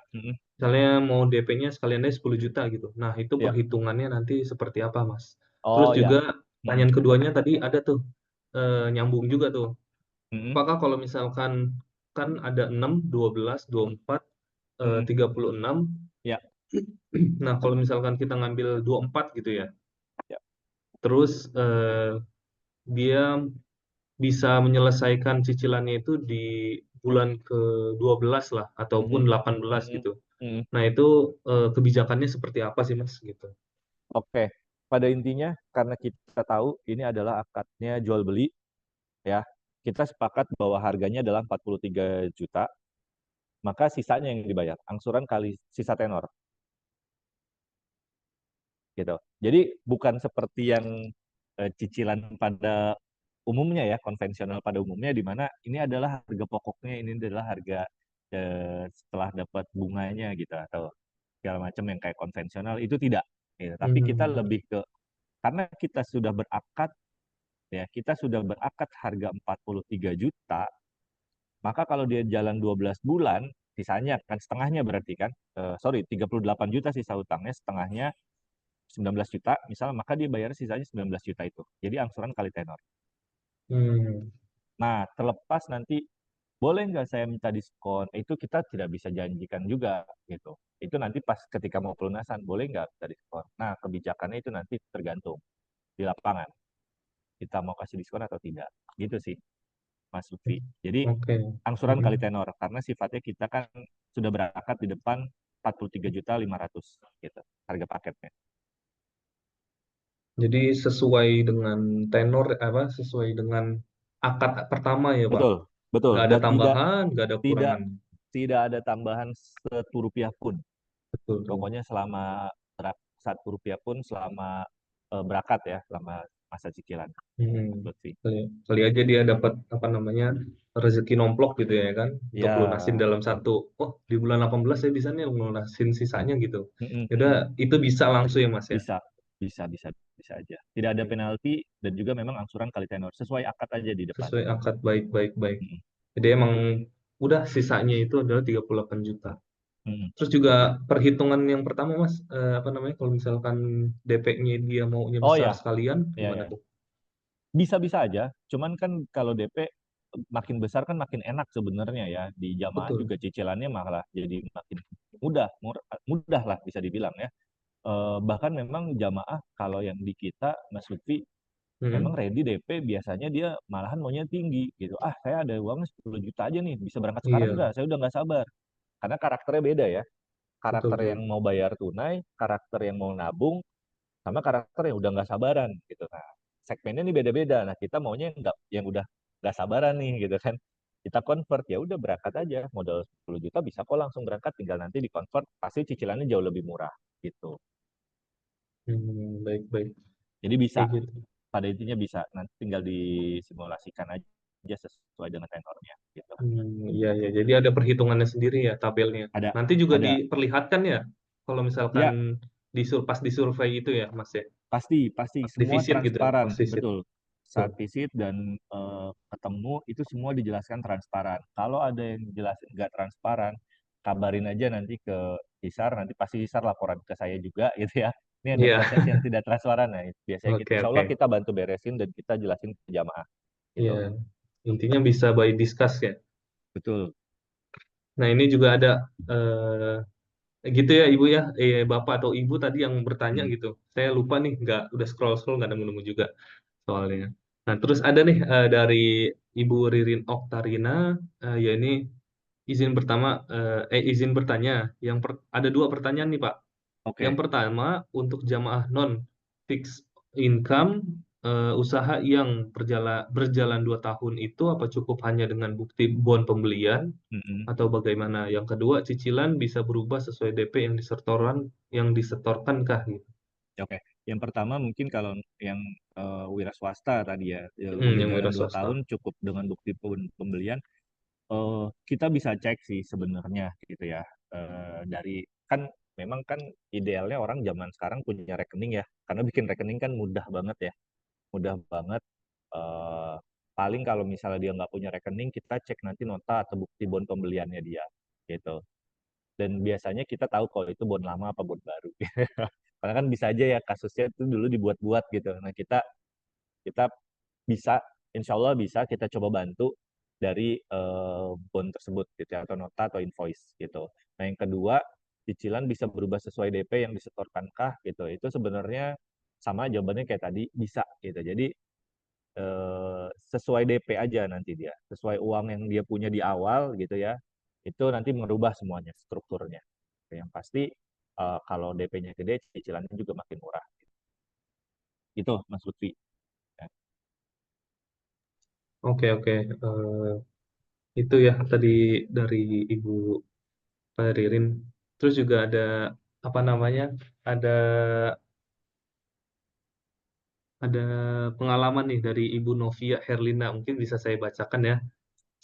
Misalnya mau DP-nya sekalian aja 10 juta gitu. Nah, itu Ya. perhitungannya nanti seperti apa, Mas? Terus Oh ya. juga Mm-mm. pertanyaan keduanya tadi ada tuh, nyambung juga tuh. Mm-mm. Apakah kalau misalkan kan ada 6, 12, 24, Mm-mm. 36. Ya. Nah, kalau misalkan kita ngambil 24 gitu ya. Ya. Terus dia bisa menyelesaikan cicilannya itu di bulan ke-12 lah ataupun Mhm. 18 Mhm. gitu. Mhm. Nah, itu kebijakannya seperti apa sih, Mas gitu? Oke. Pada intinya karena kita tahu ini adalah akadnya jual beli ya. Kita sepakat bahwa harganya adalah 43 juta, maka sisanya yang dibayar angsuran kali sisa tenor gitu. Jadi bukan seperti yang cicilan pada umumnya ya, konvensional pada umumnya di mana ini adalah harga pokoknya, ini adalah harga setelah dapat bunganya gitu atau segala macam yang kayak konvensional itu tidak. Gitu. Tapi kita Hmm. lebih ke karena kita sudah berakad ya, kita sudah berakad harga 43 juta, maka kalau dia jalan 12 bulan, sisanya kan setengahnya berarti kan, sorry 38 juta sisa hutangnya, setengahnya 19 juta, misalnya maka dia bayar sisanya 19 juta itu. Jadi angsuran kali tenor. Hmm. Nah, terlepas nanti boleh nggak saya minta diskon, itu kita tidak bisa janjikan juga gitu. Itu nanti pas ketika mau pelunasan, boleh nggak minta diskon. Nah, kebijakannya itu nanti tergantung di lapangan. Kita mau kasih diskon atau tidak. Gitu sih, Mas Lutfi. Jadi, Oke. angsuran kali Hmm. tenor. Karena sifatnya kita kan sudah berangkat di depan 43.500.000 gitu, harga paketnya. Jadi sesuai dengan tenor apa? Sesuai dengan akad pertama ya, Pak. Betul, betul. Nggak ada Dan tidak tambahan, nggak ada tidak kurangan. tidak ada tambahan satu rupiah pun. Betul tuh. Pokoknya selama 1 rupiah pun selama berakat ya, selama masa cicilan. Hmm. Mas Lutfi. Kali, kali aja dia dapat apa namanya rezeki nomplok gitu ya kan untuk lunasin Ya, dalam satu. Oh, di bulan 18 saya bisa nih lunasin sisanya gitu. mm-mm, Yaudah, mm-mm. itu bisa langsung ya Mas ya. Bisa, bisa, bisa. bisa aja. Tidak ada penalti dan juga memang angsuran kali tenor sesuai akad aja di depan. Sesuai akad, baik, baik, baik. Mm-mm. Jadi emang udah sisanya itu adalah 38 juta. Mm-mm. Terus juga perhitungan yang pertama Mas, apa namanya kalau misalkan DP-nya dia maunya Oh besar ya, sekalian, ya gimana ya. tuh? Bisa-bisa aja. Cuman kan kalau DP makin besar kan makin enak sebenarnya ya. Di jamaah Betul. juga cicilannya malah jadi makin mudah, mudah lah bisa dibilang ya. Bahkan memang jamaah kalau yang di kita Mas Lutfi memang Hmm. ready DP biasanya dia malahan maunya tinggi gitu. Ah, saya ada uangnya 10 juta aja nih, bisa berangkat sekarang Iya, nggak? Saya udah nggak sabar. Karena karakternya beda ya. betul, Karakter yang betul. mau bayar tunai, karakter yang mau nabung, sama karakter yang udah nggak sabaran gitu. Nah, segmennya nih beda-beda. Nah, kita maunya yang udah nggak sabaran nih gitu kan. Kita convert ya udah berangkat aja. Modal 10 juta bisa kok langsung berangkat, tinggal nanti di convert pasti cicilannya jauh lebih murah gitu. Baik, baik. Jadi bisa, Kayak gitu. pada intinya bisa. Nanti tinggal disimulasikan aja sesuai dengan tenornya gitu. Iya, iya. Jadi ada perhitungannya sendiri ya tabelnya. Ada Nanti juga ada diperlihatkan ya, kalau misalkan ya pas disurvei itu ya, Mas ya. pasti pasti Pas semua divisit gitu, transparan, pas visit. betul. Betul. Saat visit dan ketemu itu semua dijelaskan transparan. Kalau ada yang jelasin nggak transparan, kabarin aja nanti ke Hisar, nanti pasti Hisar laporan ke saya juga gitu ya. Ini ada Iya, proses yang tidak transparan, nah biasanya gitu. oke, Insya oke. Allah kita bantu beresin dan kita jelasin ke jamaah Iya, gitu. intinya bisa by discuss ya. Betul. Nah, ini juga ada gitu ya Ibu ya, Bapak atau Ibu tadi yang bertanya Hmm. gitu. Saya lupa nih, nggak udah scroll-scroll nggak nemu-nemu juga soalnya. Nah, terus ada nih dari Ibu Ririn Oktarina, ya ini izin pertama, izin bertanya. Ada dua pertanyaan nih Pak. Yang Oke. pertama, untuk jamaah non fixed income, usaha yang berjalan 2 tahun itu apa cukup hanya dengan bukti bond pembelian Mm-mm. atau bagaimana? Yang kedua, cicilan bisa berubah sesuai DP yang disetorkan kah gitu. Oke, yang pertama mungkin kalau yang wira swasta tadi ya, udah Yang jalan wira 2 tahun swasta. cukup dengan bukti pembelian. Kita bisa cek sih sebenarnya gitu ya. Dari kan memang kan idealnya orang zaman sekarang punya rekening ya, karena bikin rekening kan mudah banget ya, mudah banget. Eh, Paling kalau misalnya dia nggak punya rekening, kita cek nanti nota atau bukti bon pembeliannya dia gitu. Dan biasanya kita tahu kalau itu bon lama apa bon baru. Karena kan bisa aja ya kasusnya itu dulu dibuat-buat gitu. Nah kita kita bisa, insya Allah bisa kita coba bantu dari bond tersebut gitu ya, atau nota atau invoice gitu. Nah yang kedua, cicilan bisa berubah sesuai DP yang disetorkankah gitu. Itu sebenarnya sama jawabannya kayak tadi, bisa gitu. Jadi sesuai DP aja nanti dia, sesuai uang yang dia punya di awal gitu ya. Itu nanti merubah semuanya strukturnya. Yang pasti kalau DP-nya gede, cicilannya juga makin murah. Itu Mas Lutfi. Ya. Oke, oke. Itu ya tadi dari Ibu Pak Ririn. Terus juga ada apa namanya? Ada ada pengalaman nih dari Ibu Novia Herlina. Mungkin bisa saya bacakan ya.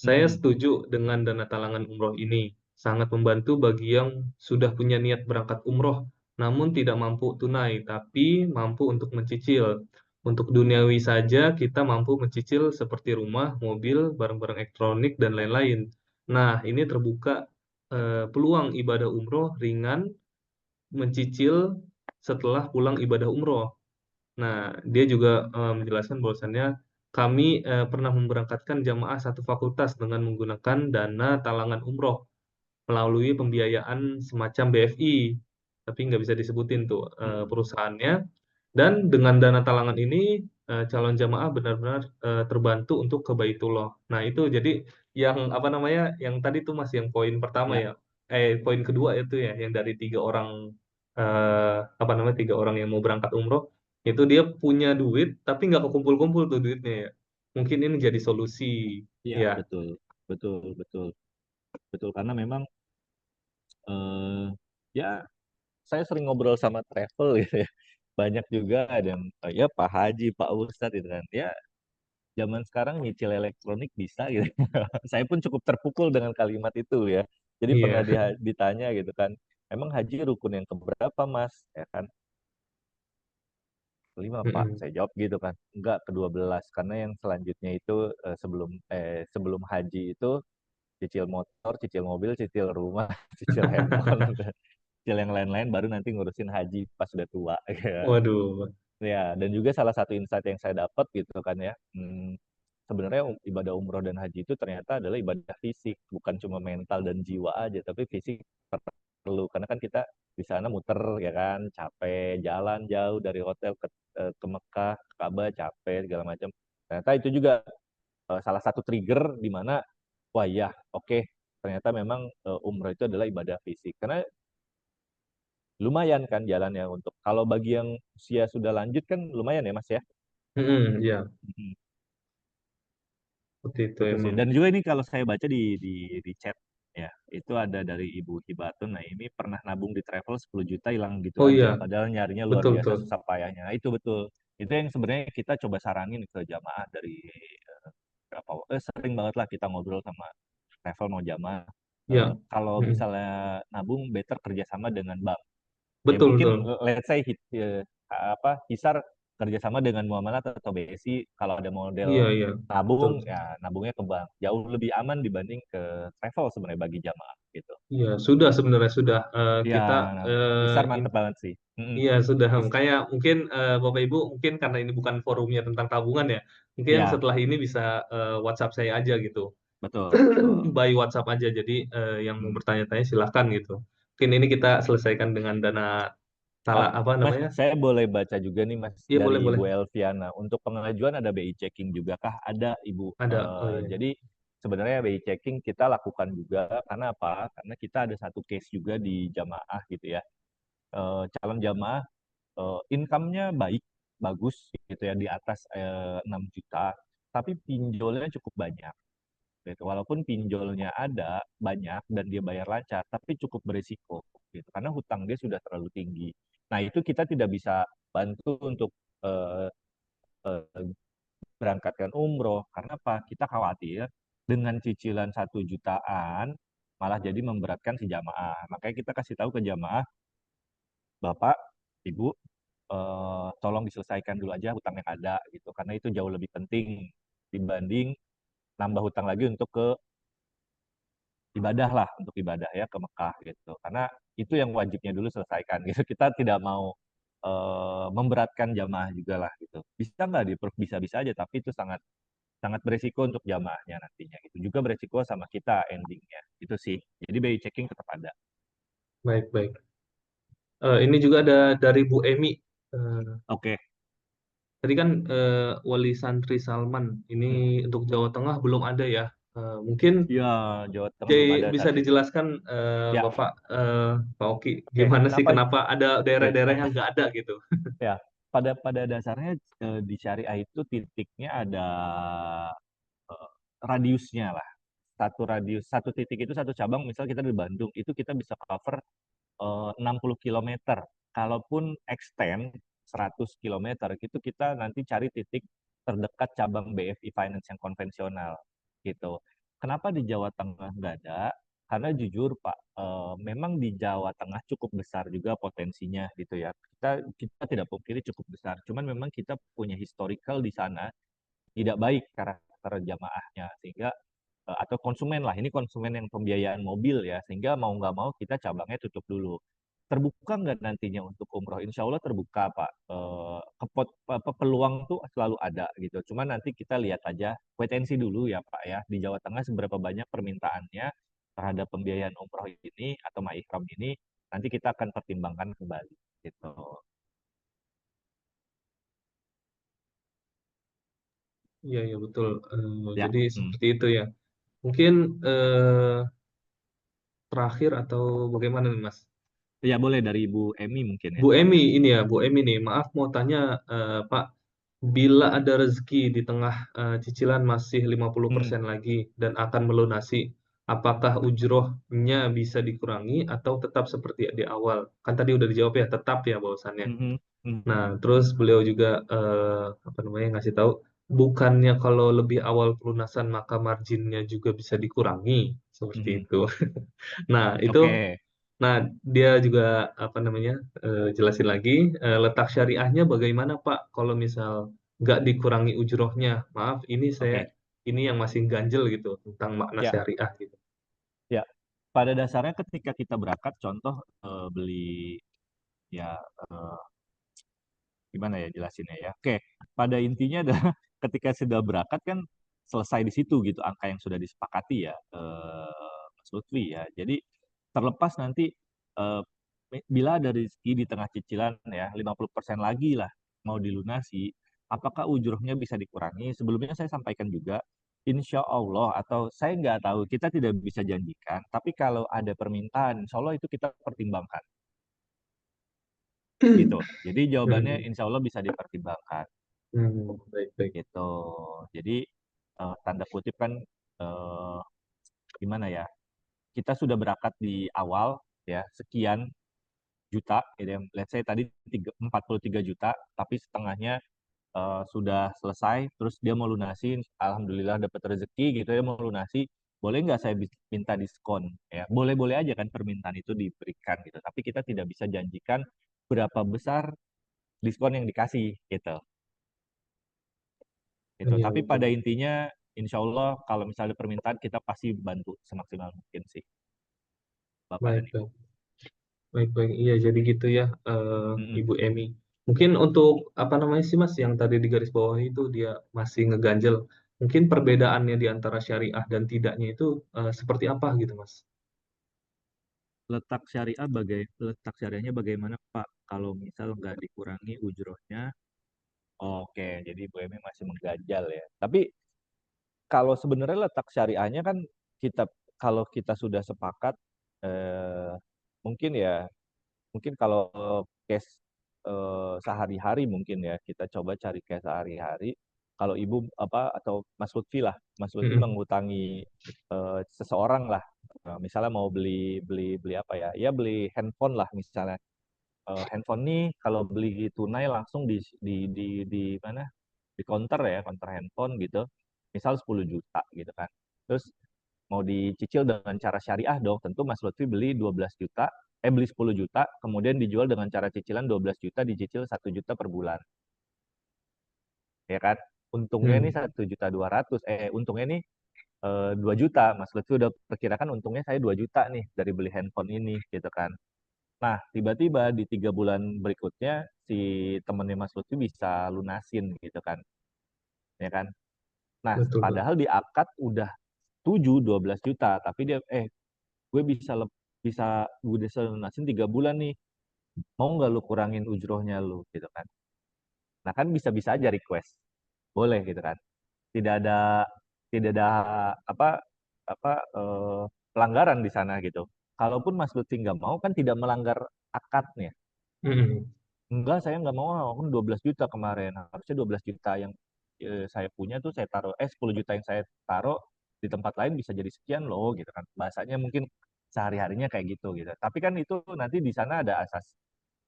Saya Mm-mm. setuju dengan dana talangan umroh ini. Sangat membantu bagi yang sudah punya niat berangkat umroh, namun tidak mampu tunai, tapi mampu untuk mencicil. Untuk duniawi saja, kita mampu mencicil seperti rumah, mobil, barang-barang elektronik, dan lain-lain. Nah, ini terbuka peluang ibadah umroh ringan, mencicil setelah pulang ibadah umroh. Nah, dia juga menjelaskan bahwasannya kami pernah memberangkatkan jamaah satu fakultas dengan menggunakan dana talangan umroh melalui pembiayaan semacam BFI, tapi nggak bisa disebutin tuh Mm-mm. perusahaannya. Dan dengan dana talangan ini calon jamaah benar-benar terbantu untuk ke Baitullah. Nah, itu jadi yang apa namanya? Yang tadi tuh Mas yang poin pertama Ya, ya. Poin kedua itu ya yang dari 3 orang apa namanya 3 orang yang mau berangkat umroh itu dia punya duit tapi nggak kekumpul-kumpul tuh duitnya ya. Mungkin ini jadi solusi iya ya. betul, betul, betul, betul. Karena memang eh, ya saya sering ngobrol sama travel gitu ya. Banyak juga ada yang ya Pak Haji, Pak Ustadz gitu kan. Ya zaman sekarang nyicil elektronik bisa gitu. Saya pun cukup terpukul dengan kalimat itu ya. Jadi pernah Iya. ditanya gitu kan, emang haji rukun yang keberapa Mas? Ya kan. kelima Pak, Mm-mm. saya jawab gitu kan. Enggak, ke-12 karena yang selanjutnya itu sebelum haji itu cicil motor, cicil mobil, cicil rumah, cicil handphone, cicil yang lain-lain baru nanti ngurusin haji pas sudah tua ya. Waduh. Ya, dan juga salah satu insight yang saya dapat gitu kan ya, sebenarnya ibadah umroh dan haji itu ternyata adalah ibadah fisik, bukan cuma mental dan jiwa aja, tapi fisik perlu. Karena kan kita di sana muter ya kan, capek, jalan jauh dari hotel ke Mekah, ke Ka'bah, capek segala macam. Ternyata itu juga salah satu trigger di mana, wah ya, oke, ternyata memang umroh itu adalah ibadah fisik. Karena lumayan kan jalannya untuk kalau bagi yang usia sudah lanjut kan lumayan ya Mas ya. Mm-mm, ya, Mhm. seperti itu Itu sih. emang. Dan juga ini kalau saya baca di chat ya, itu ada dari Ibu Hibatun. Nah, ini pernah nabung di travel 10 juta hilang gitu Oh aja. iya, Padahal nyarinya luar betul biasa betul. susah payahnya. Nah, itu betul. Itu yang sebenarnya kita coba saranin ke jamaah dari berapa sering banget lah kita ngobrol sama travel mau jamaah. Ya, Kalau mm, misalnya nabung better kerjasama dengan bank. Ya betul mungkin betul. let's say Hisar kerjasama dengan Muamalat atau BSI kalau ada model Iya iya, betul nabung betul. ya nabungnya ke bank jauh lebih aman dibanding ke travel sebenarnya bagi jamaah gitu. Iya, sudah sebenarnya sudah. Ya, Kita nah, Hisar eh, mantep banget sih. Mm-mm. iya sudah. His- Kayak mungkin Bapak Ibu mungkin karena ini bukan forumnya tentang tabungan ya, mungkin ya setelah ini bisa WhatsApp saya aja gitu, betul betul. by WhatsApp aja. Jadi yang mau Mm. bertanya-tanya silahkan gitu. Mungkin ini kita selesaikan dengan dana Ah, apa Mas, namanya? saya boleh baca juga nih Mas Iya dari boleh boleh. Ibu Elviana. Untuk pengajuan ada BI checking juga kah? Ada Ibu. Ada. Oh iya. Jadi sebenarnya BI checking kita lakukan juga karena apa? Karena kita ada satu case juga di jamaah gitu ya. Calon jamaah income-nya baik, bagus gitu ya di atas 6 juta, tapi pinjolnya cukup banyak. Gitu. Walaupun pinjolnya ada banyak dan dia bayar lancar, tapi cukup berisiko gitu karena hutang dia sudah terlalu tinggi. Nah, itu kita tidak bisa bantu untuk eh, eh, berangkatkan umroh karena apa? Kita khawatir dengan cicilan 1 jutaan malah jadi memberatkan si jamaah. Makanya kita kasih tahu ke jamaah, Bapak, Ibu, tolong diselesaikan dulu aja hutang yang ada gitu karena itu jauh lebih penting dibanding nambah hutang lagi untuk ke ibadah lah untuk ibadah ya ke Mekah gitu karena itu yang wajibnya dulu selesaikan gitu kita tidak mau memberatkan jamaah juga lah gitu bisa nggak di bisa-bisa aja tapi itu sangat sangat beresiko untuk jamaahnya nantinya gitu juga beresiko sama kita endingnya itu sih jadi BI checking tetap ada. Baik baik. Ini juga ada dari Bu Emi. Oke. Tadi kan Wali Santri Salman. Ini Hmm. untuk Jawa Tengah belum ada ya. Mungkin Ya, Jawa Tengah belum ada Bisa saat ini dijelaskan ya. Bapak Pak Oki Oke, gimana sih kenapa kenapa ada ya daerah-daerah yang nggak ada gitu? ya pada pada dasarnya di syariah itu titiknya ada eh, radiusnya lah satu radius satu titik itu satu cabang misal kita di Bandung itu kita bisa cover 60 kilometer. Kalaupun extend 100 kilometer itu kita nanti cari titik terdekat cabang BFI Finance yang konvensional gitu. Kenapa di Jawa Tengah nggak ada? Karena jujur Pak, memang di Jawa Tengah cukup besar juga potensinya gitu ya. Kita tidak pungkiri cukup besar. Cuman memang kita punya historical di sana tidak baik karakter jamaahnya sehingga atau konsumen lah ini konsumen yang pembiayaan mobil ya sehingga mau nggak mau kita cabangnya tutup dulu terbuka nggak nantinya untuk umroh Insya Allah terbuka Pak peluang tuh selalu ada gitu cuman nanti kita lihat aja wetensi dulu ya Pak ya di Jawa Tengah seberapa banyak permintaannya terhadap pembiayaan umroh ini atau ma'ikram ini nanti kita akan pertimbangkan kembali gitu Iya iya betul. ya. Jadi Hmm. seperti itu ya. Mungkin eh, terakhir atau bagaimana nih Mas? Ya boleh dari Ibu Emi mungkin ya. Bu Emi ini ya Bu Emi nih. Maaf mau tanya Pak, bila ada rezeki di tengah cicilan masih Hmm. 50% lagi dan akan melunasi, apakah ujrohnya bisa dikurangi atau tetap seperti di awal? Kan tadi udah dijawab ya, tetap ya bahwasannya. Mhm. Nah, Mhm. terus beliau juga apa namanya ngasih tahu, bukannya kalau lebih awal pelunasan maka marginnya juga bisa dikurangi seperti Mhm. itu. Nah, itu Oke. Nah, dia juga apa namanya jelasin lagi letak syariahnya bagaimana Pak kalau misal nggak dikurangi ujrohnya. Maaf, Oke. ini yang masih ganjel gitu tentang makna Ya, syariah gitu. ya. Pada dasarnya ketika kita berangkat, contoh beli ya gimana ya jelasinnya ya. Oke, pada intinya adalah ketika sudah berangkat kan selesai di situ gitu angka yang sudah disepakati ya, Mas Lutfi ya. Jadi terlepas nanti eh, bila ada rezeki di tengah cicilan ya 50% lagi lah mau dilunasi, apakah ujurnya bisa dikurangi? Sebelumnya saya sampaikan juga, insya Allah atau saya nggak tahu, kita tidak bisa janjikan, tapi kalau ada permintaan, insya Allah itu kita pertimbangkan gitu. Jadi jawabannya Hmm, insya Allah bisa dipertimbangkan baik baik. gitu. Jadi tanda kutip kan eh, gimana ya? Kita sudah berangkat di awal ya sekian juta, gitu ya. Let's say tadi 43 juta, tapi setengahnya sudah selesai, terus dia mau lunasin, alhamdulillah dapat rezeki gitu ya mau lunasi, boleh nggak saya minta diskon? Ya, boleh-boleh aja kan permintaan itu diberikan gitu, tapi kita tidak bisa janjikan berapa besar diskon yang dikasih gitu. Gitu. Iya Tapi pada betul. intinya, insya Allah kalau misalnya permintaan kita pasti bantu semaksimal mungkin sih, Bapak dan Baik Ibu. baik. Baik, baik. Iya, jadi gitu ya, Mm-mm. Ibu Emi. Mungkin untuk apa namanya sih Mas yang tadi di garis bawah itu dia masih ngeganjel. Mungkin perbedaannya di antara syariah dan tidaknya itu seperti apa gitu Mas? Letak syariahnya bagaimana Pak? Kalau misal nggak dikurangi ujrohnya, oke, jadi Bu Emi masih mengganjal ya. Tapi kalau sebenarnya letak syariahnya kan kita kalau kita sudah sepakat, eh, mungkin ya mungkin kalau case sehari-hari mungkin ya kita coba cari case sehari-hari. Kalau ibu apa atau Mas Lutfi lah, Mas Lutfi Mm-mm. mengutangi seseorang lah. Misalnya mau beli beli beli apa ya? Ya beli handphone lah misalnya. Handphone nih kalau beli tunai langsung di mana? Di counter ya, counter handphone gitu. Misal 10 juta gitu kan. Terus mau dicicil dengan cara syariah dong. Tentu Mas Lutfi beli 12 juta, beli 10 juta, kemudian dijual dengan cara cicilan 12 juta, dicicil 1 juta per bulan. Ya kan? Untungnya ini Hmm, 1,2 juta, untungnya ini 2 juta. Mas Lutfi udah perkirakan untungnya saya 2 juta nih dari beli handphone ini gitu kan. Nah, tiba-tiba di 3 bulan berikutnya si temennya Mas Lutfi bisa lunasin gitu kan. Ya kan? Nah, betul Pak. padahal di akad udah 12 juta, tapi dia gue bisa gue bisa lunasin 3 bulan nih, mau nggak lu kurangin ujrohnya lu gitu kan. Nah kan bisa-bisa aja request, boleh gitu kan, tidak ada tidak ada apa apa pelanggaran di sana gitu. Kalaupun Mas Lutfi nggak mau kan tidak melanggar akadnya. Mm-mm. Enggak, saya nggak mau, aku 12 juta kemarin, harusnya 12 juta yang saya punya tuh saya taruh, 10 juta yang saya taruh di tempat lain bisa jadi sekian loh gitu kan, bahasanya mungkin sehari-harinya kayak gitu. Tapi kan itu nanti di sana ada asas,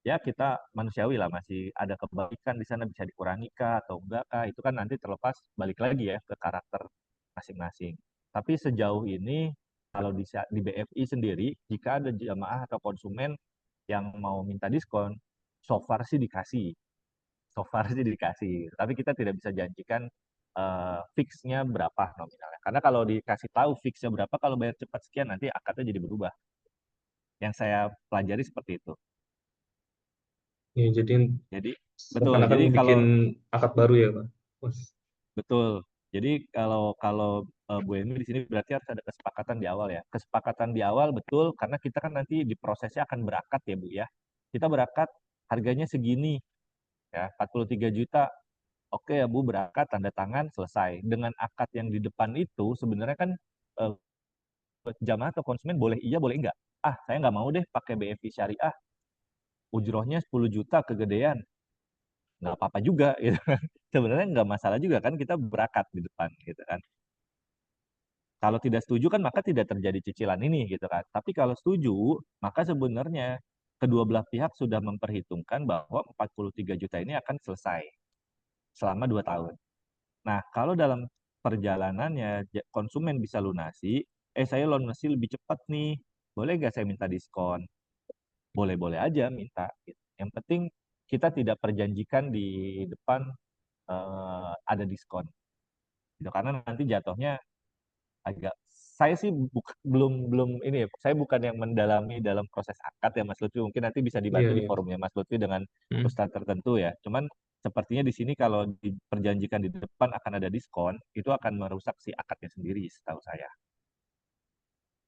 ya kita manusiawi lah, masih ada kebaikan di sana, bisa dikurangi kah atau enggak kah, itu kan nanti terlepas balik lagi ya ke karakter masing-masing. Tapi sejauh ini kalau di BFI sendiri, jika ada jamaah atau konsumen yang mau minta diskon, so far sih dikasih, so far sih dikasih. Tapi kita tidak bisa janjikan fixnya berapa nominalnya. Karena kalau dikasih tahu fixnya berapa, kalau bayar cepat sekian, nanti akadnya jadi berubah. Yang saya pelajari seperti itu. Ya, jadi Jadi betul. seakan-akan Jadi kalau bikin akad baru ya Pak. Mas. betul. Jadi kalau kalau Bu Emi di sini berarti harus ada kesepakatan di awal ya. Kesepakatan di awal betul karena kita kan nanti di prosesnya akan berakat ya Bu ya. Kita berakat harganya segini ya 43 juta. Oke ya Bu, berakat tanda tangan selesai. Dengan akad yang di depan itu sebenarnya kan eh, jamaah atau konsumen boleh iya boleh enggak. Ah, saya nggak mau deh pakai BFI syariah, ujrohnya 10 juta kegedean. Nggak apa-apa juga gitu. Sebenarnya nggak masalah juga kan kita berakat di depan gitu kan. Kalau tidak setuju kan maka tidak terjadi cicilan ini gitu kan. Tapi kalau setuju, maka sebenarnya kedua belah pihak sudah memperhitungkan bahwa 43 juta ini akan selesai selama 2 tahun. Nah, kalau dalam perjalanannya konsumen bisa lunasi, saya lunasi lebih cepat nih, boleh nggak saya minta diskon? boleh-boleh aja minta gitu. Yang penting kita tidak perjanjikan di depan ada diskon gitu, karena nanti jatuhnya agak, saya sih belum belum ini ya, saya bukan yang mendalami dalam proses akad ya Mas Lutfi, mungkin nanti bisa Iya, dibantu di iya. forumnya Mas Lutfi dengan Hmm. ustadz tertentu ya. Cuman sepertinya di sini kalau diperjanjikan di depan akan ada diskon, itu akan merusak si akadnya sendiri setahu saya.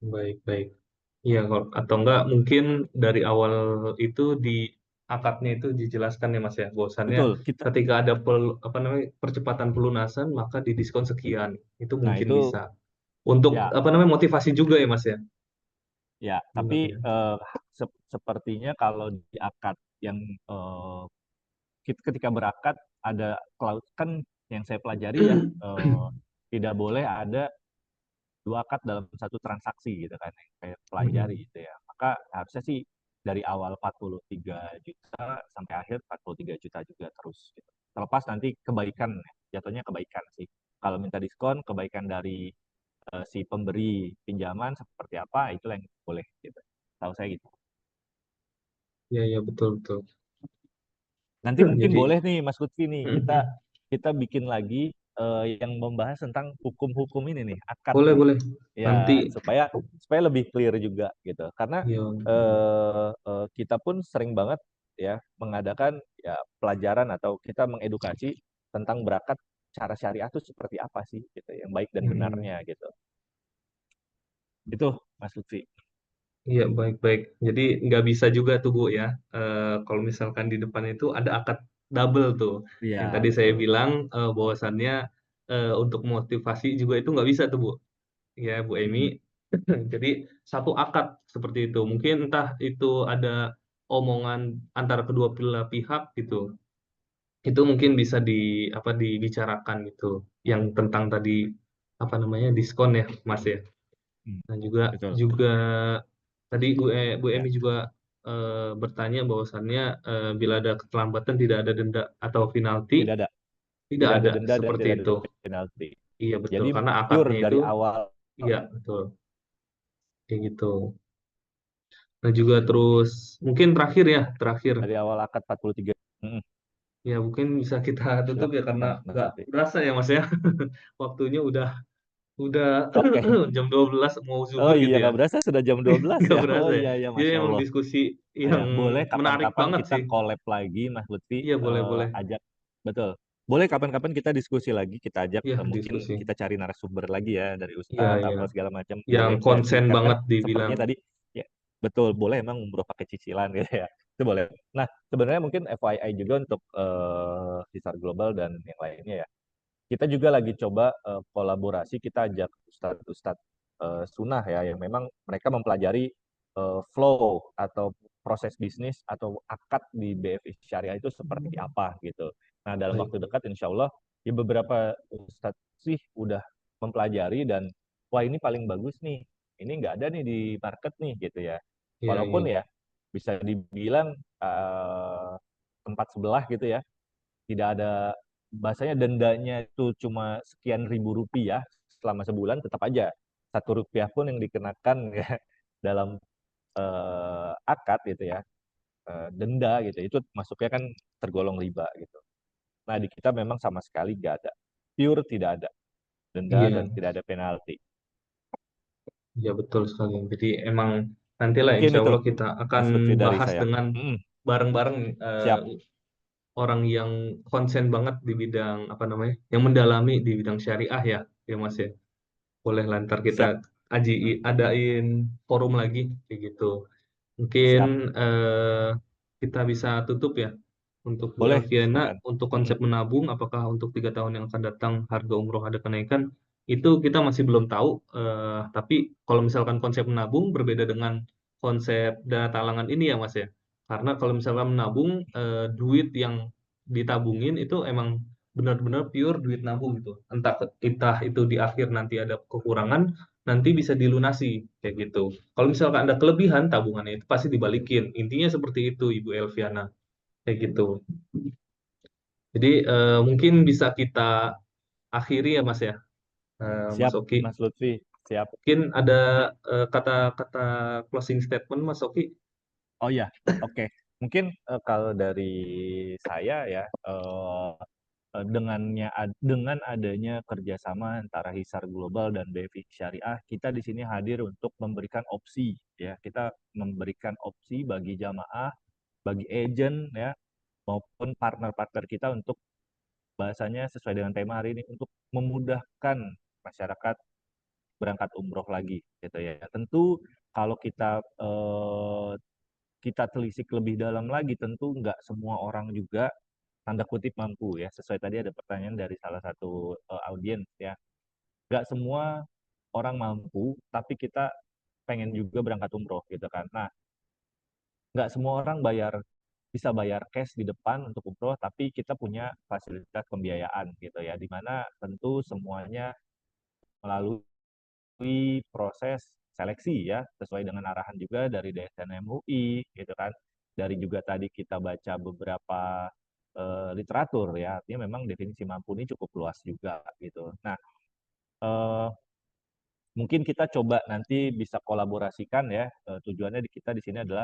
Baik, baik. Iya, atau enggak mungkin dari awal itu di akadnya itu dijelaskan ya Mas ya, bahwasannya Betul, kita, ketika ada apa namanya percepatan pelunasan maka didiskon sekian. Itu nah mungkin itu bisa. Untuk ya, apa namanya motivasi juga ya Mas ya. ya, tapi Benar ya. sepertinya kalau di akad yang eh, ketika berakad ada klaus kan, yang saya pelajari ya, tidak boleh ada dua akad dalam satu transaksi gitu kan, yang saya pelajari Mm-mm. gitu ya. Maka harusnya sih dari awal 43 juta sampai akhir 43 juta juga terus gitu. Terlepas nanti kebaikan, jatuhnya kebaikan sih. Kalau minta diskon, kebaikan dari si pemberi pinjaman seperti apa, itu yang boleh gitu. Tahu saya gitu. Iya, iya, betul, betul. Nanti mungkin Jadi, boleh nih Mas Lutfi nih, kita mm-mm. kita bikin lagi yang membahas tentang hukum-hukum ini nih, akad Boleh, nih. boleh. Ya, Nanti, supaya supaya lebih clear juga gitu. Karena ya, kita pun sering banget ya mengadakan ya pelajaran atau kita mengedukasi tentang berakat cara syariah itu seperti apa sih gitu, yang baik dan mm-mm. benarnya gitu. Itu Mas Lutfi. Iya, baik-baik. Jadi nggak bisa juga tuh Bu ya, kalau misalkan di depan itu ada akad double tuh. Yang Iya, tadi saya betul. bilang bahwasannya untuk motivasi juga itu nggak bisa tuh Bu. Ya Bu Emi. Mm-mm. Jadi satu akad seperti itu. Mungkin entah itu ada omongan antara kedua belah pihak gitu. Itu mungkin bisa apa dibicarakan gitu. Yang tentang tadi apa namanya diskon ya Mas ya. Mm, Nah juga betul. juga tadi Bu Ya, Emi juga bertanya bahwasannya bila ada keterlambatan tidak ada denda atau penalti, tidak ada tidak tidak ada ada denda dan seperti tidak ada itu. penalti. Iya betul Jadi karena pure akadnya itu dari awal, iya betul kayak gitu. Nah juga terus mungkin terakhir dari awal akad 43. Mm-mm. ya mungkin bisa kita tutup ya karena Silakan Mas nggak Lutfi. berasa ya Mas ya waktunya udah Oke. jam 12 mau Oh zuhur iya, gitu ya. nggak berasa sudah jam 12 Nggak ya. Oh berasa ya. iya, ya, Jadi Masya emang Allah. diskusi Ya, yang boleh menarik kapan-kapan banget kita sih. collab lagi, Mas Lutfi. Iya boleh boleh. Ajak, betul. Boleh kapan-kapan kita diskusi lagi, kita ajak, Iya mungkin diskusi. kita cari narasumber lagi ya, dari Iya, Ustadz, iya. apa segala macam. Yang Boleh, dan konsen karena banget dibilang. sepertinya tadi, ya, betul, boleh emang umroh pakai cicilan gitu ya. Itu boleh. Nah, sebenarnya mungkin FYI juga untuk Hisar Global dan yang lainnya ya. Kita juga lagi coba kolaborasi, kita ajak ustadz-ustadz sunnah ya, yang memang mereka mempelajari flow atau proses bisnis atau akad di BFI Syariah itu seperti apa gitu. Nah, dalam Baik. waktu dekat insya Allah ya beberapa ustadz sih udah mempelajari dan wah ini paling bagus nih, ini nggak ada nih di market nih gitu ya. Iya, iya. Walaupun ya bisa dibilang tempat sebelah gitu ya, tidak ada, bahasanya dendanya itu cuma sekian ribu rupiah selama sebulan, tetap aja 1 rupiah pun yang dikenakan ya dalam akad gitu ya, denda gitu, itu masuknya kan tergolong riba gitu. Nah di kita memang sama sekali nggak ada, pure tidak ada denda dan Iya, tidak ada penalti. iya betul sekali. Jadi emang nantilah Mungkin insya itu Allah kita akan Mas Lutfi dari bahas saya. dengan Mm, bareng-bareng siap, orang yang konsen banget di bidang apa namanya, yang mendalami di bidang syariah ya, ya Mas ya. Boleh lantar kita siap, adain forum lagi kayak gitu. Mungkin siap, eh, kita bisa tutup ya untuk Bu boleh Elviana silakan. untuk Mm-mm. konsep menabung apakah untuk 3 tahun yang akan datang harga umroh ada kenaikan itu kita masih belum tahu. Tapi kalau misalkan konsep menabung berbeda dengan konsep dana talangan ini ya Mas ya. Karena kalau misalkan menabung duit yang ditabungin itu emang benar-benar pure duit nabung gitu. Entah itu di akhir nanti ada kekurangan nanti bisa dilunasi kayak gitu. Kalau misalkan ada kelebihan tabungannya itu pasti dibalikin. Intinya seperti itu Ibu Elviana. Kayak gitu. Jadi mungkin bisa kita akhiri ya Mas ya, Mas Siap Oki. Mas Lutfi, siap. Mungkin ada kata-kata closing statement Mas Oki. Oh ya, oke. Mungkin kalau dari saya ya, dengan adanya kerjasama antara Hisar Global dan BFI Syariah, kita di sini hadir untuk memberikan opsi, ya. Kita memberikan opsi bagi jamaah, bagi agent, ya, maupun partner-partner kita untuk bahasanya sesuai dengan tema hari ini untuk memudahkan masyarakat berangkat umroh lagi, gitu ya. Tentu kalau kita telisik lebih dalam lagi, tentu nggak semua orang juga tanda kutip mampu ya. Sesuai tadi ada pertanyaan dari salah satu audiens ya. Nggak semua orang mampu, tapi kita pengen juga berangkat umroh gitu kan. Nah, nggak semua orang bisa bayar cash di depan untuk umroh, tapi kita punya fasilitas pembiayaan gitu ya, di mana tentu semuanya melalui proses seleksi ya, sesuai dengan arahan juga dari DSN MUI gitu kan. Dari juga tadi kita baca beberapa literatur ya, artinya memang definisi mampu ini cukup luas juga gitu. Nah, eh, mungkin kita coba nanti bisa kolaborasikan ya. Tujuannya kita di sini adalah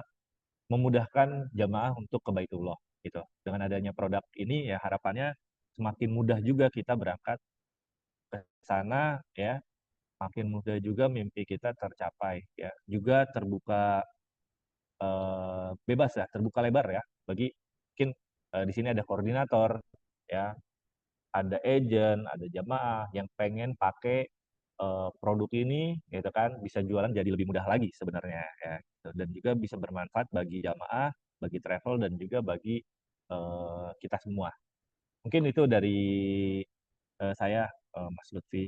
memudahkan jamaah untuk ke Baitullah gitu. Dengan adanya produk ini ya harapannya semakin mudah juga kita berangkat ke sana ya, makin mudah juga mimpi kita tercapai ya. Juga terbuka bebas ya, terbuka lebar ya bagi mungkin di sini ada koordinator ya, ada agent, ada jamaah yang pengen pakai produk ini gitu kan, bisa jualan jadi lebih mudah lagi sebenarnya ya gitu. Dan juga bisa bermanfaat bagi jamaah, bagi travel dan juga bagi kita semua. Mungkin itu dari saya, Mas Lutfi.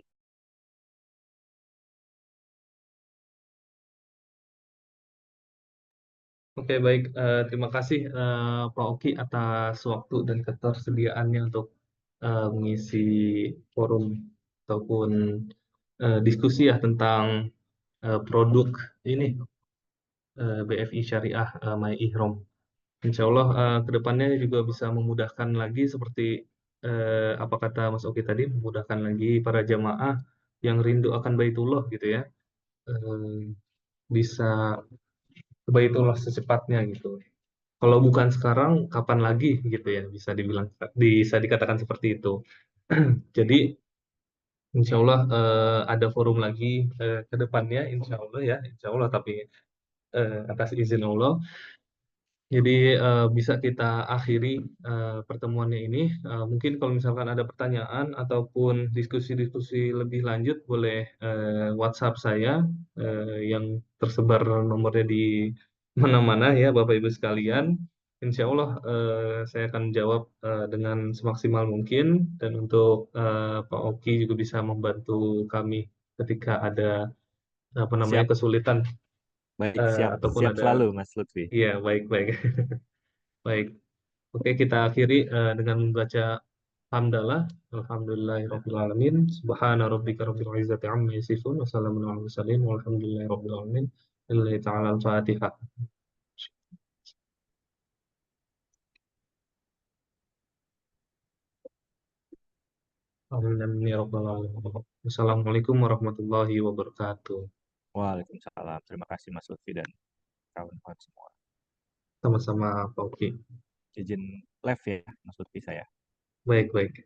Oke, baik. Terima kasih Pak Oki atas waktu dan ketersediaannya untuk mengisi forum ataupun diskusi ya tentang produk ini BFI Syariah My Ihram. Insya Allah kedepannya juga bisa memudahkan lagi seperti apa kata Mas Oki tadi, memudahkan lagi para jamaah yang rindu akan Baitullah gitu ya, eh, bisa ke Baitullah secepatnya gitu. Kalau bukan sekarang, kapan lagi gitu ya, bisa dikatakan seperti itu. Jadi Insya Allah ada forum lagi ke depannya, Insya Allah ya, Insya Allah tapi atas izin Allah. Jadi bisa kita akhiri pertemuannya ini. Mungkin kalau misalkan ada pertanyaan ataupun diskusi-diskusi lebih lanjut, boleh WhatsApp saya yang tersebar nomornya di mana-mana ya, Bapak Ibu sekalian. Insya Allah saya akan jawab dengan semaksimal mungkin dan untuk Pak Oki juga bisa membantu kami ketika ada apa namanya Siap, kesulitan baik, siap, ataupun siap ada selalu Mas Lutfi. iya baik-baik. Baik. Oke, kita akhiri dengan membaca hamdalah. Alhamdulillahirabbil alamin. Subhana rabbika rabbil izzati amma yasifun. Wassalamun ala mursalin. Walhamdulillahirabbil alamin. Lillahi ta'ala al-Fatihah. Amin ya rabbal alamin. Wassalamualaikum warahmatullahi wabarakatuh. Waalaikumsalam. Terima kasih Mas Lutfi dan kawan-kawan semua. Sama-sama Pak Oki. Izin live ya Mas Lutfi saya. Baik-baik.